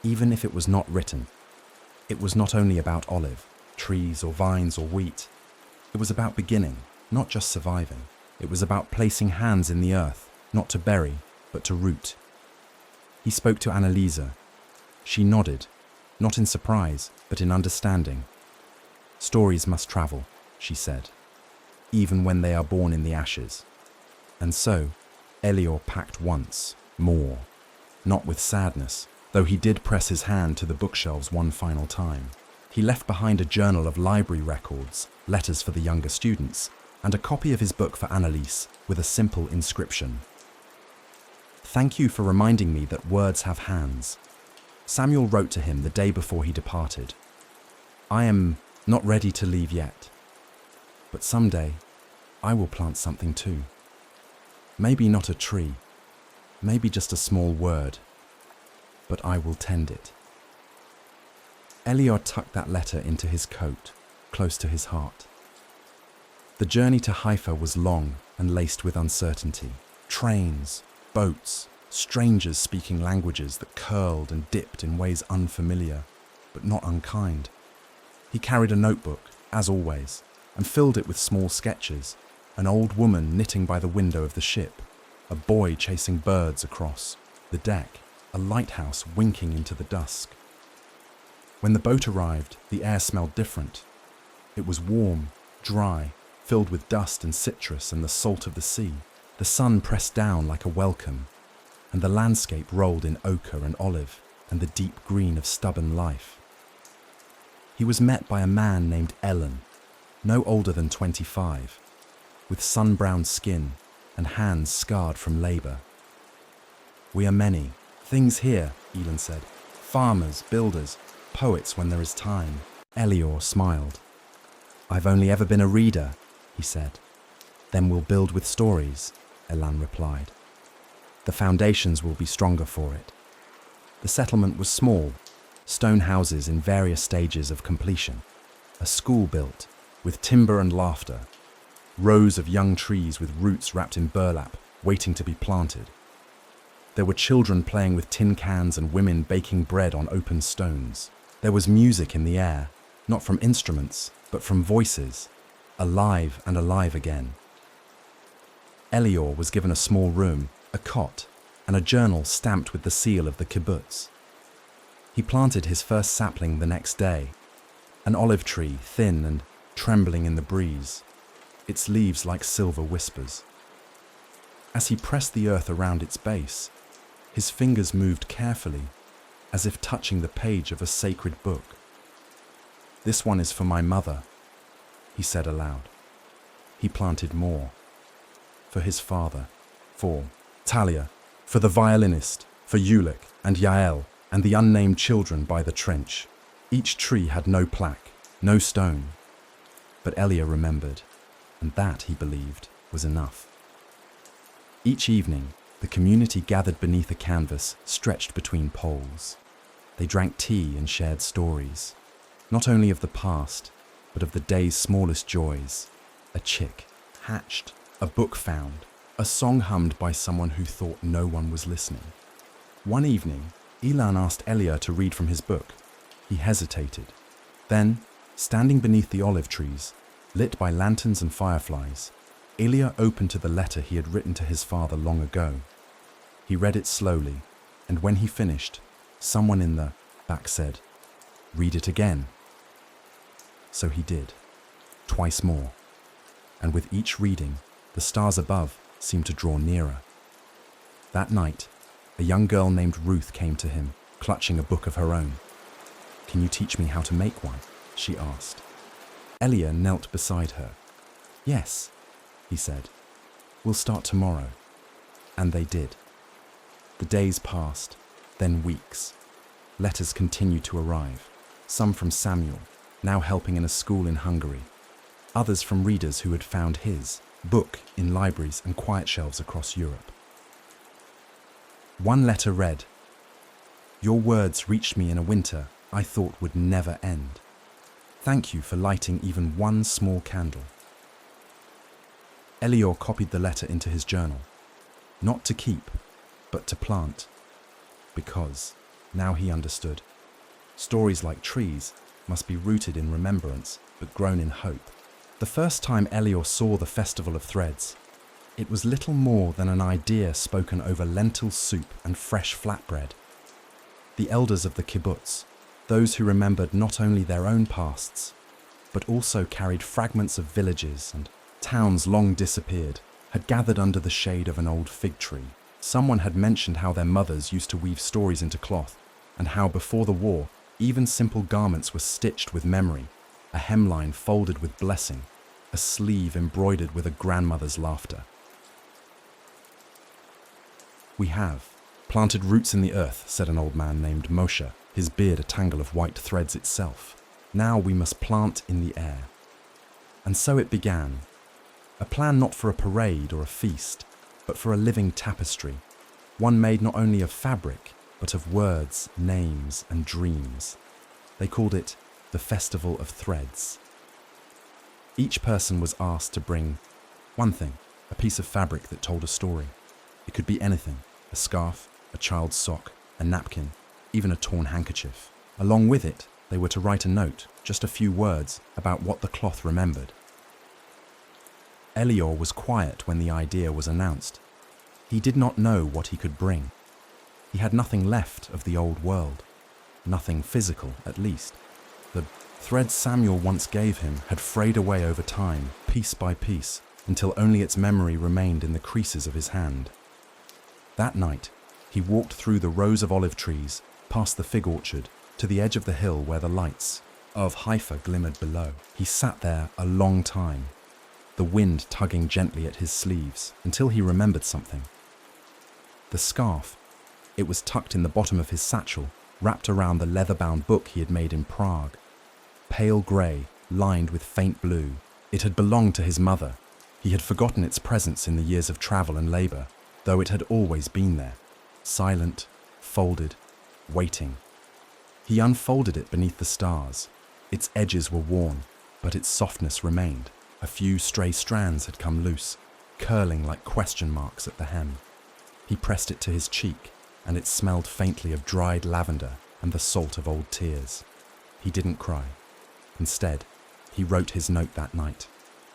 even if it was not written. It was not only about olive, trees or vines or wheat. It was about beginning, not just surviving. It was about placing hands in the earth, not to bury, but to root. He spoke to Annalisa. She nodded, not in surprise, but in understanding. Stories must travel, she said, even when they are born in the ashes. And so, Elior packed once, more, not with sadness, though he did press his hand to the bookshelves one final time. He left behind a journal of library records, letters for the younger students, and a copy of his book for Annalise with a simple inscription. "Thank you for reminding me that words have hands." Samuel wrote to him the day before he departed. "I am not ready to leave yet, but someday I will plant something too. Maybe not a tree, maybe just a small word, but I will tend it." Elior tucked that letter into his coat, close to his heart. The journey to Haifa was long and laced with uncertainty. Trains, boats, strangers speaking languages that curled and dipped in ways unfamiliar, but not unkind. He carried a notebook, as always, and filled it with small sketches. An old woman knitting by the window of the ship, a boy chasing birds across the deck, a lighthouse winking into the dusk. When the boat arrived, the air smelled different. It was warm, dry, filled with dust and citrus and the salt of the sea. The sun pressed down like a welcome, and the landscape rolled in ochre and olive and the deep green of stubborn life. He was met by a man named Ellen, no older than 25, with sun-browned skin and hands scarred from labor. "We are many. Things here," Elon said. "Farmers, builders, poets when there is time." Elior smiled. "I've only ever been a reader," he said. "Then we'll build with stories," Elan replied. "The foundations will be stronger for it." The settlement was small, stone houses in various stages of completion. A school built, with timber and laughter. Rows of young trees with roots wrapped in burlap, waiting to be planted. There were children playing with tin cans and women baking bread on open stones. There was music in the air, not from instruments, but from voices, alive and alive again. Elior was given a small room, a cot, and a journal stamped with the seal of the kibbutz. He planted his first sapling the next day, an olive tree, thin and trembling in the breeze, its leaves like silver whispers. As he pressed the earth around its base, his fingers moved carefully, as if touching the page of a sacred book. This one is for my mother, he said aloud. He planted more. For his father, for Talia, for the violinist, for Ulick and Yael and the unnamed children by the trench. Each tree had no plaque, no stone. But Elior remembered, and that, he believed, was enough. Each evening, the community gathered beneath a canvas stretched between poles. They drank tea and shared stories, not only of the past, but of the day's smallest joys. A chick hatched, a book found, a song hummed by someone who thought no one was listening. One evening, Ilan asked Elior to read from his book. He hesitated. Then, standing beneath the olive trees, lit by lanterns and fireflies, Elior opened to the letter he had written to his father long ago. He read it slowly, and when he finished, someone in the back said, "Read it again." So he did, twice more, and with each reading, the stars above seemed to draw nearer. That night, a young girl named Ruth came to him, clutching a book of her own. "Can you teach me how to make one?" she asked. Elior knelt beside her. "Yes," he said. "We'll start tomorrow." And they did. The days passed, then weeks. Letters continued to arrive, some from Samuel, now helping in a school in Hungary, others from readers who had found his book in libraries and quiet shelves across Europe. One letter read, "Your words reached me in a winter I thought would never end. Thank you for lighting even one small candle." Elior copied the letter into his journal, not to keep, but to plant, because, now he understood, stories like trees must be rooted in remembrance but grown in hope. The first time Elior saw the Festival of Threads, it was little more than an idea spoken over lentil soup and fresh flatbread. The elders of the kibbutz, those who remembered not only their own pasts, but also carried fragments of villages and towns long disappeared, had gathered under the shade of an old fig tree. Someone had mentioned how their mothers used to weave stories into cloth, and how before the war, even simple garments were stitched with memory, a hemline folded with blessing, a sleeve embroidered with a grandmother's laughter. "We have planted roots in the earth," said an old man named Moshe, his beard a tangle of white threads itself. "Now we must plant in the air." And so it began, a plan not for a parade or a feast, but for a living tapestry, one made not only of fabric, but of words, names, and dreams. They called it the Festival of Threads. Each person was asked to bring one thing, a piece of fabric that told a story. It could be anything, a scarf, a child's sock, a napkin, even a torn handkerchief. Along with it, they were to write a note, just a few words, about what the cloth remembered. Elior was quiet when the idea was announced. He did not know what he could bring. He had nothing left of the old world. Nothing physical, at least. The thread Samuel once gave him had frayed away over time, piece by piece, until only its memory remained in the creases of his hand. That night, he walked through the rows of olive trees, past the fig orchard, to the edge of the hill where the lights of Haifa glimmered below. He sat there a long time, the wind tugging gently at his sleeves, until he remembered something. The scarf. It was tucked in the bottom of his satchel, wrapped around the leather-bound book he had made in Prague. Pale grey, lined with faint blue, it had belonged to his mother. He had forgotten its presence in the years of travel and labour, though it had always been there, silent, folded, waiting. He unfolded it beneath the stars. Its edges were worn, but its softness remained. A few stray strands had come loose, curling like question marks at the hem. He pressed it to his cheek, and it smelled faintly of dried lavender and the salt of old tears. He didn't cry. Instead, he wrote his note that night.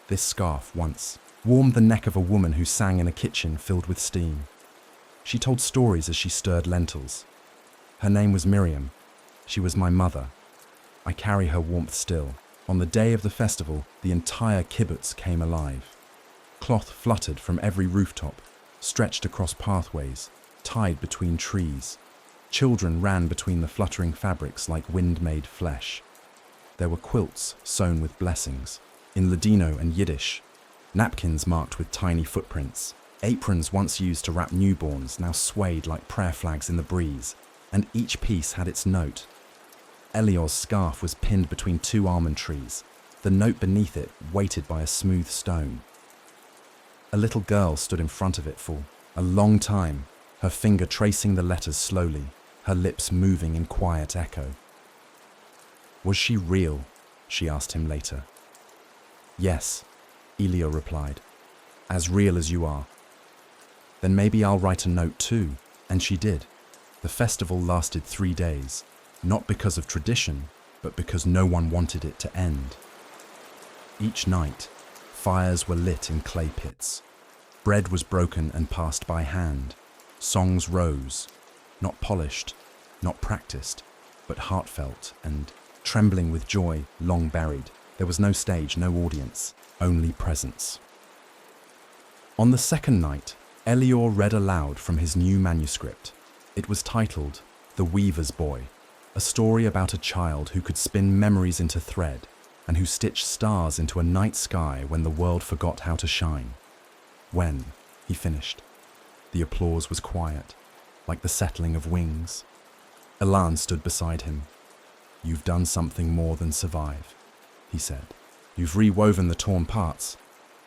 This scarf once warmed the neck of a woman who sang in a kitchen filled with steam. She told stories as she stirred lentils. Her name was Miriam. She was my mother. I carry her warmth still. On the day of the festival, the entire kibbutz came alive. Cloth fluttered from every rooftop, stretched across pathways, tied between trees. Children ran between the fluttering fabrics like wind-made flesh. There were quilts sewn with blessings, in Ladino and Yiddish, napkins marked with tiny footprints, aprons once used to wrap newborns now swayed like prayer flags in the breeze, and each piece had its note. Elior's scarf was pinned between two almond trees, the note beneath it weighted by a smooth stone. A little girl stood in front of it for a long time, her finger tracing the letters slowly, her lips moving in quiet echo. Was she real? She asked him later. Yes, Elior replied, as real as you are. Then maybe I'll write a note too, and she did. The festival lasted 3 days, not because of tradition, but because no one wanted it to end. Each night, fires were lit in clay pits. Bread was broken and passed by hand. Songs rose, not polished, not practiced, but heartfelt and trembling with joy, long buried. There was no stage, no audience, only presence. On the second night, Elior read aloud from his new manuscript. It was titled The Weaver's Boy, a story about a child who could spin memories into thread and who stitched stars into a night sky when the world forgot how to shine. When he finished, the applause was quiet, like the settling of wings. Elan stood beside him. "You've done something more than survive," he said. "You've rewoven the torn parts."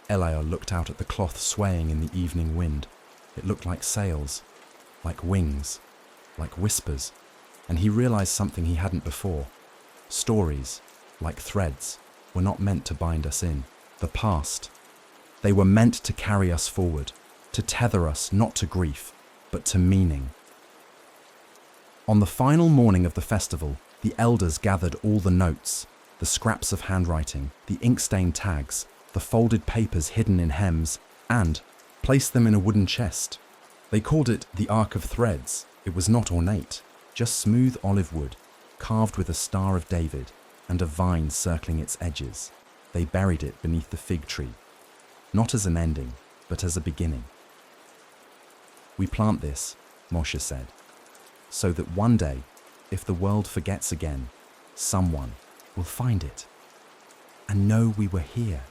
Elior looked out at the cloth swaying in the evening wind. It looked like sails, like wings, like whispers, and he realized something he hadn't before. Stories, like threads, were not meant to bind us in. The past. They were meant to carry us forward, to tether us not to grief, but to meaning. On the final morning of the festival, the elders gathered all the notes, the scraps of handwriting, the ink-stained tags, the folded papers hidden in hems, and placed them in a wooden chest. They called it the Ark of Threads. It was not ornate, just smooth olive wood, carved with a Star of David and a vine circling its edges. They buried it beneath the fig tree, not as an ending, but as a beginning. "We plant this," Moshe said, "so that one day, if the world forgets again, someone will find it and know we were here."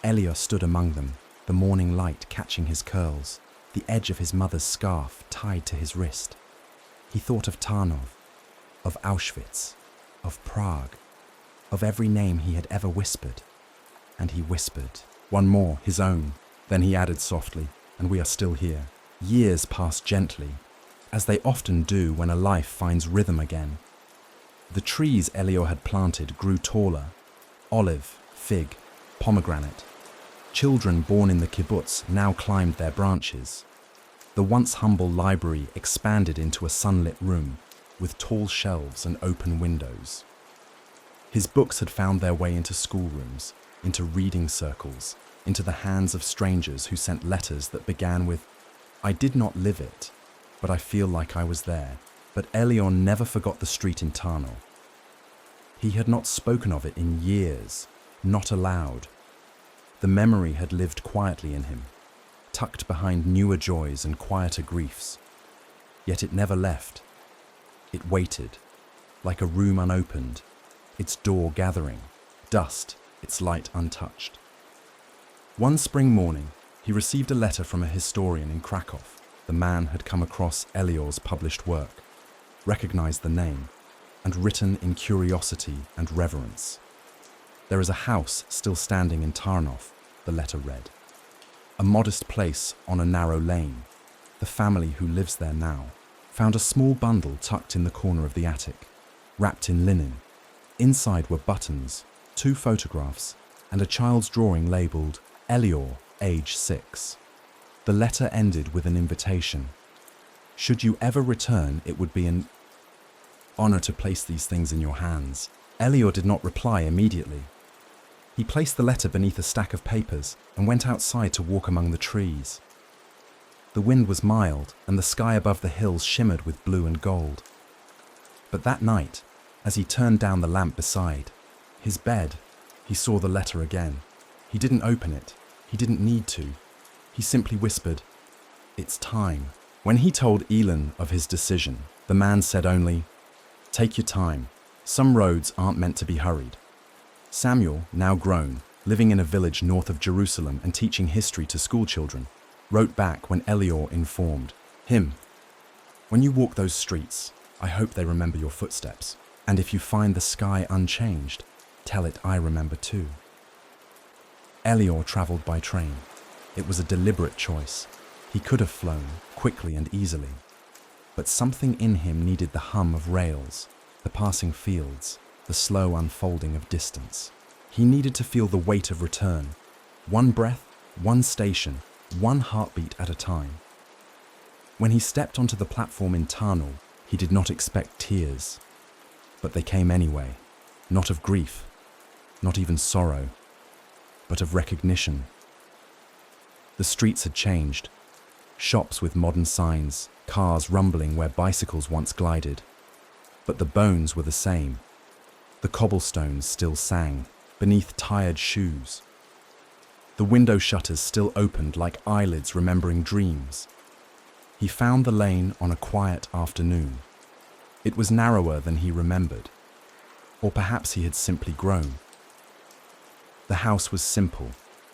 Elior stood among them, the morning light catching his curls, the edge of his mother's scarf tied to his wrist. He thought of Tarnov, of Auschwitz, of Prague, of every name he had ever whispered. And he whispered one more, his own. Then he added softly, "And we are still here." Years passed gently, as they often do when a life finds rhythm again. The trees Elior had planted grew taller: olive, fig, pomegranate. Children born in the kibbutz now climbed their branches. The once humble library expanded into a sunlit room, with tall shelves and open windows. His books had found their way into schoolrooms, into reading circles, into the hands of strangers who sent letters that began with, "I did not live it, but I feel like I was there." But Elior never forgot the street in Tarnov. He had not spoken of it in years, not aloud. The memory had lived quietly in him, tucked behind newer joys and quieter griefs. Yet it never left. It waited, like a room unopened, its door gathering, dust, its light untouched. One spring morning, he received a letter from a historian in Krakow. The man had come across Elior's published work, recognized the name, and written in curiosity and reverence. "There is a house still standing in Tarnov," the letter read. "A modest place on a narrow lane. The family who lives there now found a small bundle tucked in the corner of the attic, wrapped in linen. Inside were buttons, 2 photographs, and a child's drawing labeled Elior, age 6. The letter ended with an invitation. Should you ever return, it would be an honor to place these things in your hands. Elior did not reply immediately. He placed the letter beneath a stack of papers and went outside to walk among the trees. The wind was mild and the sky above the hills shimmered with blue and gold. But that night, as he turned down the lamp beside his bed, he saw the letter again. He didn't open it. He didn't need to. He simply whispered, "It's time." When he told Elon of his decision, the man said only, "Take your time. Some roads aren't meant to be hurried." Samuel, now grown, living in a village north of Jerusalem and teaching history to schoolchildren, wrote back when Elior informed him, "When you walk those streets, I hope they remember your footsteps. And if you find the sky unchanged, tell it I remember too." Elior travelled by train. It was a deliberate choice. He could have flown, quickly and easily. But something in him needed the hum of rails, the passing fields, the slow unfolding of distance. He needed to feel the weight of return. One breath, one station, one heartbeat at a time. When he stepped onto the platform in Tarnów, he did not expect tears. But they came anyway, not of grief, not even sorrow, but of recognition. The streets had changed. Shops with modern signs, cars rumbling where bicycles once glided. But the bones were the same. The cobblestones still sang, beneath tired shoes. The window shutters still opened like eyelids remembering dreams. He found the lane on a quiet afternoon. It was narrower than he remembered. Or perhaps he had simply grown. The house was simple,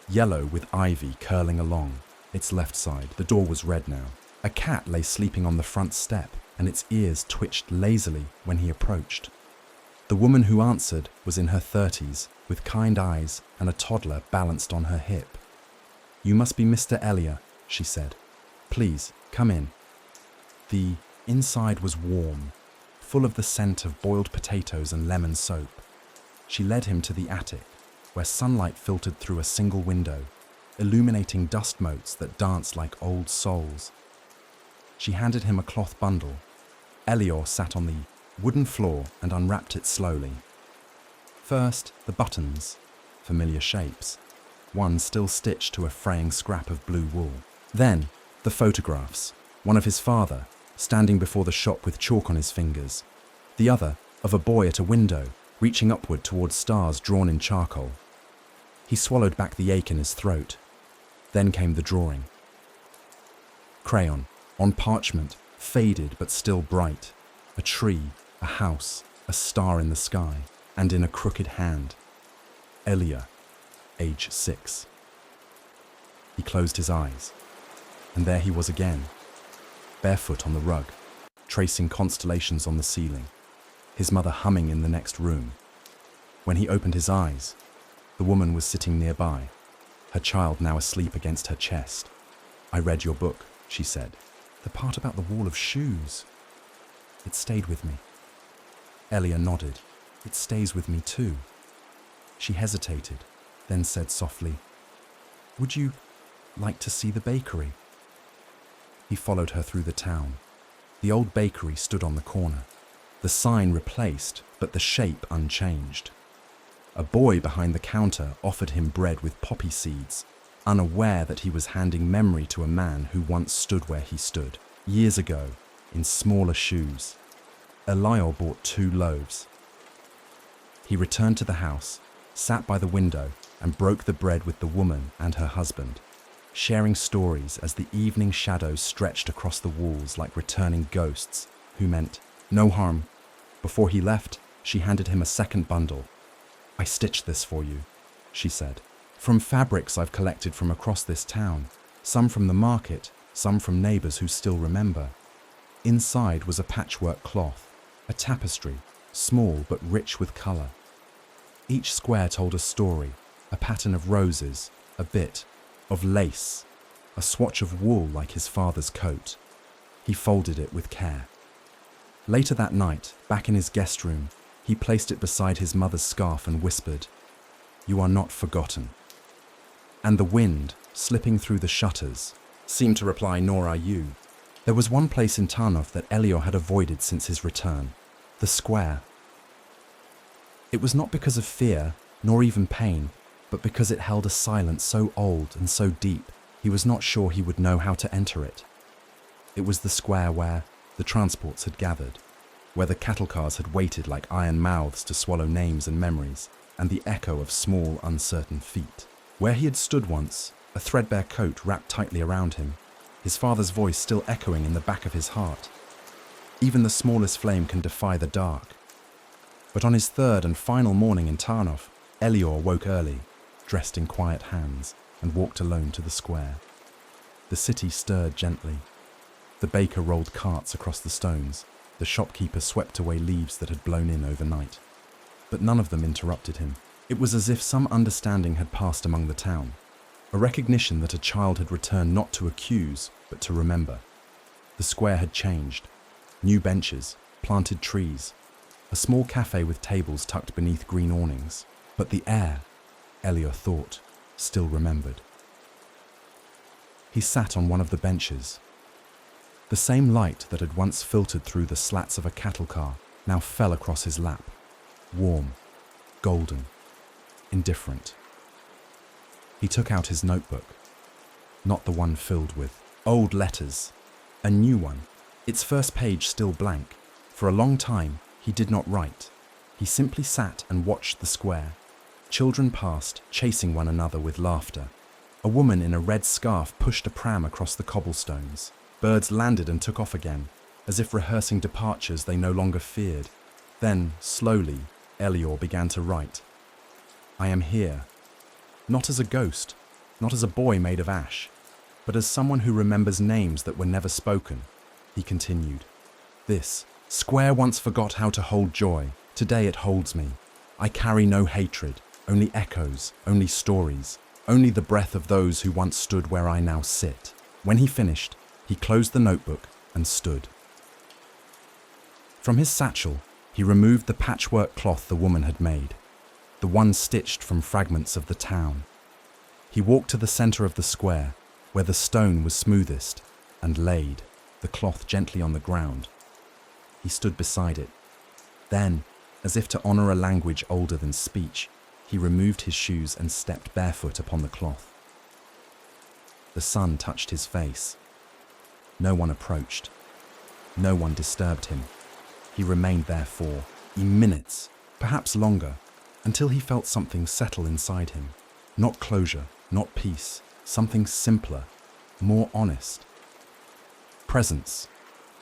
yellow with ivy curling along its left side. The door was red now. A cat lay sleeping on the front step, and its ears twitched lazily when he approached. The woman who answered was in her 30s, with kind eyes and a toddler balanced on her hip. "You must be Mr. Elior," she said. "Please, come in." The inside was warm, full of the scent of boiled potatoes and lemon soap. She led him to the attic, where sunlight filtered through a single window, illuminating dust motes that danced like old souls. She handed him a cloth bundle. Elior sat on the wooden floor and unwrapped it slowly. First, the buttons, familiar shapes, one still stitched to a fraying scrap of blue wool. Then, the photographs, one of his father, standing before the shop with chalk on his fingers, the other of a boy at a window, reaching upward towards stars drawn in charcoal. He swallowed back the ache in his throat. Then came the drawing. Crayon, on parchment, faded but still bright. A tree, a house, a star in the sky, and in a crooked hand. Elior, age 6. He closed his eyes, and there he was again, barefoot on the rug, tracing constellations on the ceiling, his mother humming in the next room. When he opened his eyes, the woman was sitting nearby, her child now asleep against her chest. "I read your book," she said. "The part about the wall of shoes. It stayed with me." Elior nodded. "It stays with me too." She hesitated, then said softly, "Would you like to see the bakery?" He followed her through the town. The old bakery stood on the corner, the sign replaced, but the shape unchanged. A boy behind the counter offered him bread with poppy seeds, unaware that he was handing memory to a man who once stood where he stood, years ago, in smaller shoes. Elior bought 2 loaves. He returned to the house, sat by the window, and broke the bread with the woman and her husband, sharing stories as the evening shadows stretched across the walls like returning ghosts who meant no harm. Before he left, she handed him a second bundle. "I stitched this for you," she said. "From fabrics I've collected from across this town, some from the market, some from neighbors who still remember." Inside was a patchwork cloth, a tapestry, small but rich with color. Each square told a story, a pattern of roses, a bit of lace, a swatch of wool like his father's coat. He folded it with care. Later that night, back in his guest room, he placed it beside his mother's scarf and whispered, "You are not forgotten." And the wind, slipping through the shutters, seemed to reply, "Nor are you." There was one place in Tarnów that Elior had avoided since his return, the square. It was not because of fear, nor even pain, but because it held a silence so old and so deep, he was not sure he would know how to enter it. It was the square where the transports had gathered, where the cattle cars had waited like iron mouths to swallow names and memories, and the echo of small, uncertain feet. Where he had stood once, a threadbare coat wrapped tightly around him, his father's voice still echoing in the back of his heart. Even the smallest flame can defy the dark. But on his third and final morning in Tarnów, Elior woke early, dressed in quiet hands, and walked alone to the square. The city stirred gently. The baker rolled carts across the stones. The shopkeeper swept away leaves that had blown in overnight. But none of them interrupted him. It was as if some understanding had passed among the town, a recognition that a child had returned not to accuse, but to remember. The square had changed. New benches, planted trees, a small cafe with tables tucked beneath green awnings. But the air, Elior thought, still remembered. He sat on one of the benches. The same light that had once filtered through the slats of a cattle car now fell across his lap, warm, golden, indifferent. He took out his notebook, not the one filled with old letters, a new one, its first page still blank. For a long time, he did not write. He simply sat and watched the square. Children passed, chasing one another with laughter. A woman in a red scarf pushed a pram across the cobblestones. Birds landed and took off again, as if rehearsing departures they no longer feared. Then, slowly, Elior began to write. I am here, not as a ghost, not as a boy made of ash, but as someone who remembers names that were never spoken. He continued. This square once forgot how to hold joy. Today it holds me. I carry no hatred, only echoes, only stories, only the breath of those who once stood where I now sit. When he finished, he closed the notebook and stood. From his satchel, he removed the patchwork cloth the woman had made, the one stitched from fragments of the town. He walked to the center of the square, where the stone was smoothest, and laid the cloth gently on the ground. He stood beside it. Then, as if to honor a language older than speech, he removed his shoes and stepped barefoot upon the cloth. The sun touched his face. No one approached. No one disturbed him. He remained there for minutes, perhaps longer, until he felt something settle inside him. Not closure, not peace, something simpler, more honest. Presence,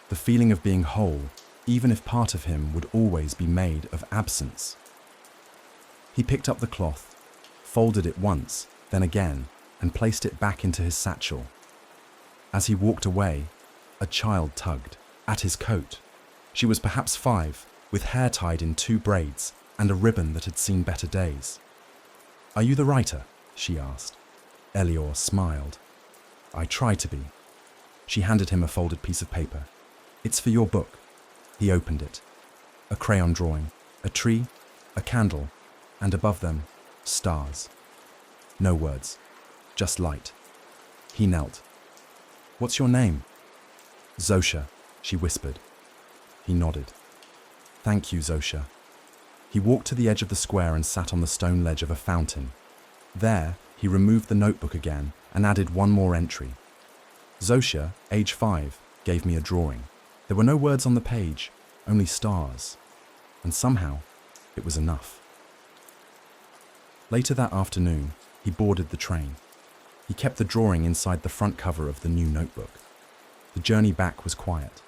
the feeling of being whole, even if part of him would always be made of absence. He picked up the cloth, folded it once, then again, and placed it back into his satchel. As he walked away, a child tugged at his coat. She was perhaps 5, with hair tied in 2 braids and a ribbon that had seen better days. Are you the writer? She asked. Elior smiled. I try to be. She handed him a folded piece of paper. It's for your book. He opened it. A crayon drawing, a tree, a candle, and above them, stars. No words, just light. He knelt. What's your name? Zosha, she whispered. He nodded. Thank you, Zosha. He walked to the edge of the square and sat on the stone ledge of a fountain. There, he removed the notebook again and added one more entry. Zosha, age 5, gave me a drawing. There were no words on the page, only stars. And somehow, it was enough. Later that afternoon, he boarded the train. He kept the drawing inside the front cover of the new notebook. The journey back was quiet.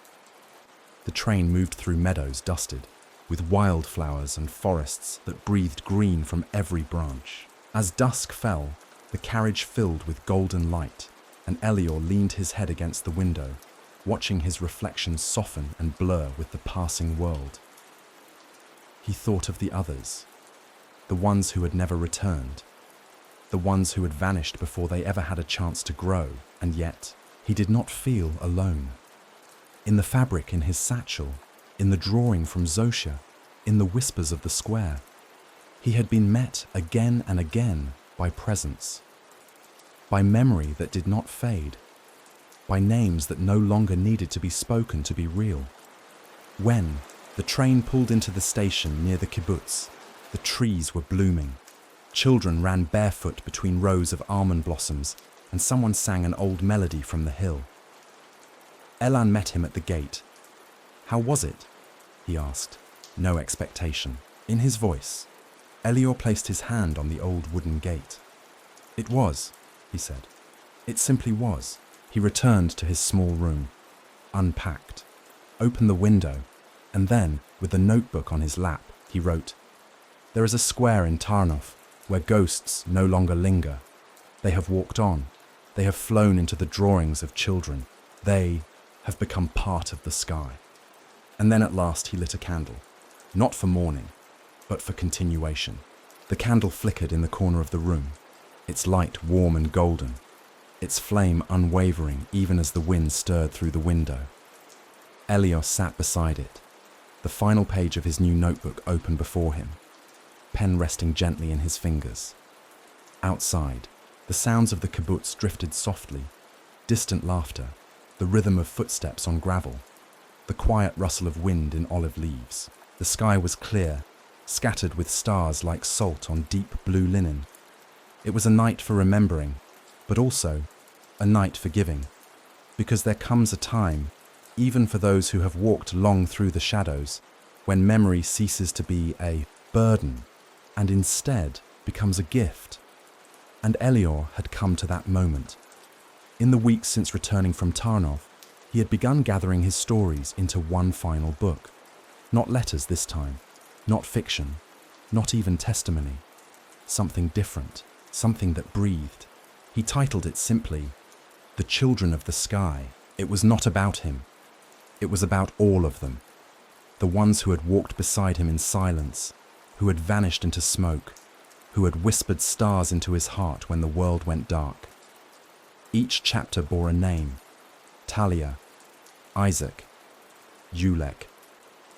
The train moved through meadows dusted, with wildflowers and forests that breathed green from every branch. As dusk fell, the carriage filled with golden light, and Elior leaned his head against the window, watching his reflection soften and blur with the passing world. He thought of the others, the ones who had never returned, the ones who had vanished before they ever had a chance to grow, and yet he did not feel alone. In the fabric in his satchel, in the drawing from Zosha, in the whispers of the square, he had been met again and again by presence, by memory that did not fade, by names that no longer needed to be spoken to be real. When the train pulled into the station near the kibbutz, the trees were blooming. Children ran barefoot between rows of almond blossoms, and someone sang an old melody from the hill. Elan met him at the gate. How was it? He asked, no expectation. In his voice, Elior placed his hand on the old wooden gate. It was, he said. It simply was. He returned to his small room, unpacked, opened the window, and then, with a notebook on his lap, he wrote, There is a square in Tarnów where ghosts no longer linger. They have walked on. They have flown into the drawings of children. They have become part of the sky. And then at last he lit a candle, not for mourning, but for continuation. The candle flickered in the corner of the room, its light warm and golden, its flame unwavering even as the wind stirred through the window. Elior sat beside it, the final page of his new notebook open before him, pen resting gently in his fingers. Outside, the sounds of the kibbutz drifted softly, distant laughter, the rhythm of footsteps on gravel, the quiet rustle of wind in olive leaves. The sky was clear, scattered with stars like salt on deep blue linen. It was a night for remembering, but also a night for giving, because there comes a time, even for those who have walked long through the shadows, when memory ceases to be a burden and instead becomes a gift. And Elior had come to that moment. In the weeks since returning from Tarnów, he had begun gathering his stories into one final book. Not letters this time, not fiction, not even testimony. Something different, something that breathed. He titled it simply, The Children of the Sky. It was not about him. It was about all of them. The ones who had walked beside him in silence, who had vanished into smoke, who had whispered stars into his heart when the world went dark. Each chapter bore a name: Talia, Isaac, Julek,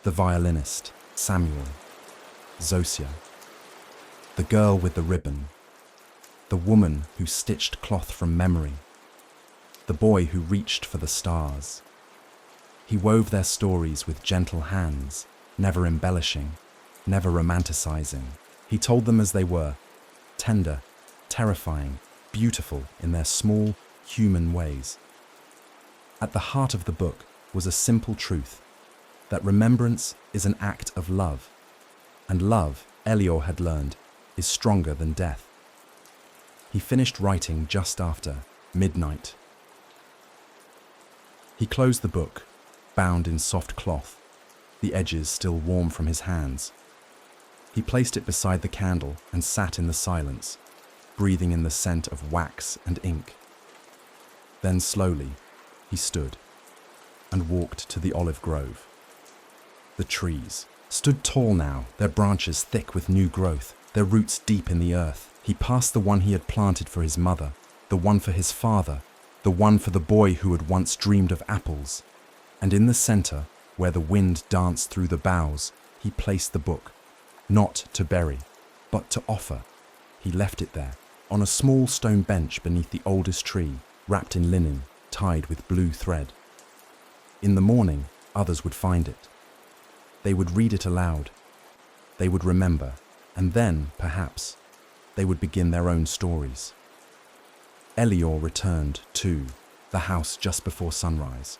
the violinist, Samuel, Zosia, the girl with the ribbon, the woman who stitched cloth from memory, the boy who reached for the stars. He wove their stories with gentle hands, never embellishing, never romanticizing. He told them as they were, tender, terrifying, beautiful in their small, human ways. At the heart of the book was a simple truth, that remembrance is an act of love, and love, Elior had learned, is stronger than death. He finished writing just after midnight. He closed the book, bound in soft cloth, the edges still warm from his hands. He placed it beside the candle and sat in the silence, breathing in the scent of wax and ink. Then slowly, he stood and walked to the olive grove. The trees stood tall now, their branches thick with new growth, their roots deep in the earth. He passed the one he had planted for his mother, the one for his father, the one for the boy who had once dreamed of apples. And in the center, where the wind danced through the boughs, he placed the book, not to bury, but to offer. He left it there, on a small stone bench beneath the oldest tree, wrapped in linen, tied with blue thread. In the morning, others would find it. They would read it aloud. They would remember, and then, perhaps, they would begin their own stories. Elior returned, too, the house just before sunrise.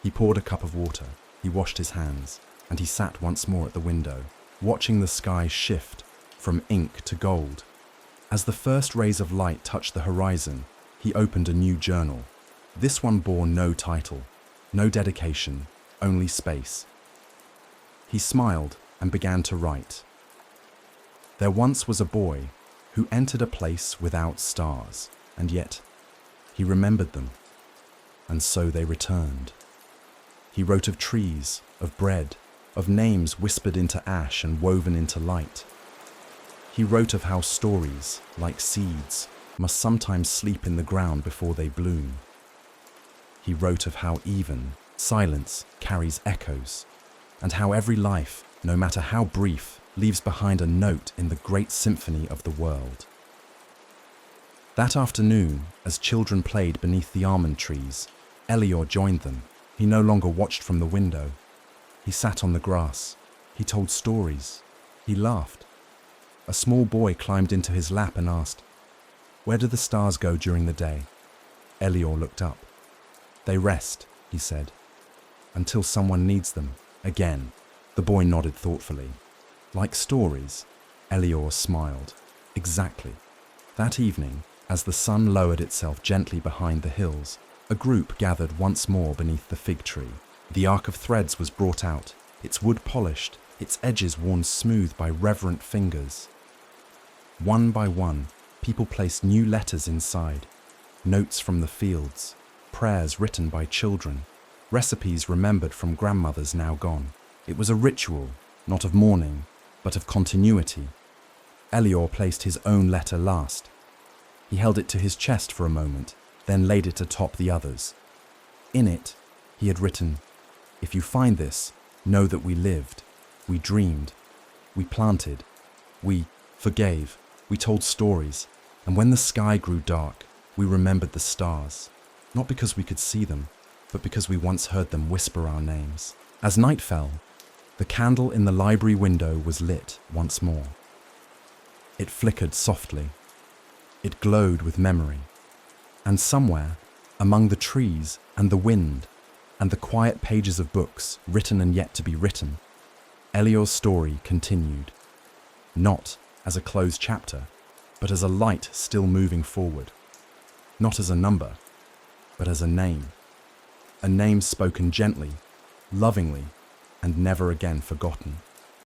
He poured a cup of water, he washed his hands, and he sat once more at the window, watching the sky shift from ink to gold. As the first rays of light touched the horizon, he opened a new journal. This one bore no title, no dedication, only space. He smiled and began to write. There once was a boy who entered a place without stars, and yet he remembered them, and so they returned. He wrote of trees, of bread, of names whispered into ash and woven into light. He wrote of how stories, like seeds, must sometimes sleep in the ground before they bloom. He wrote of how even silence carries echoes, and how every life, no matter how brief, leaves behind a note in the great symphony of the world. That afternoon, as children played beneath the almond trees, Elior joined them. He no longer watched from the window. He sat on the grass. He told stories. He laughed. A small boy climbed into his lap and asked, "Where do the stars go during the day?" Elior looked up. "They rest," he said, "until someone needs them again." The boy nodded thoughtfully. Like stories, Elior smiled. Exactly. That evening, as the sun lowered itself gently behind the hills, a group gathered once more beneath the fig tree. The arc of threads was brought out, its wood polished, its edges worn smooth by reverent fingers. One by one, people placed new letters inside, notes from the fields, prayers written by children, recipes remembered from grandmothers now gone. It was a ritual, not of mourning, but of continuity. Elior placed his own letter last. He held it to his chest for a moment, then laid it atop the others. In it, he had written, "If you find this, know that we lived, we dreamed, we planted, we forgave, we told stories, and when the sky grew dark, we remembered the stars, not because we could see them, but because we once heard them whisper our names." As night fell, the candle in the library window was lit once more. It flickered softly. It glowed with memory. And somewhere, among the trees and the wind and the quiet pages of books written and yet to be written, Elior's story continued, not as a closed chapter, but as a light still moving forward, not as a number, but as a name spoken gently, lovingly, and never again forgotten.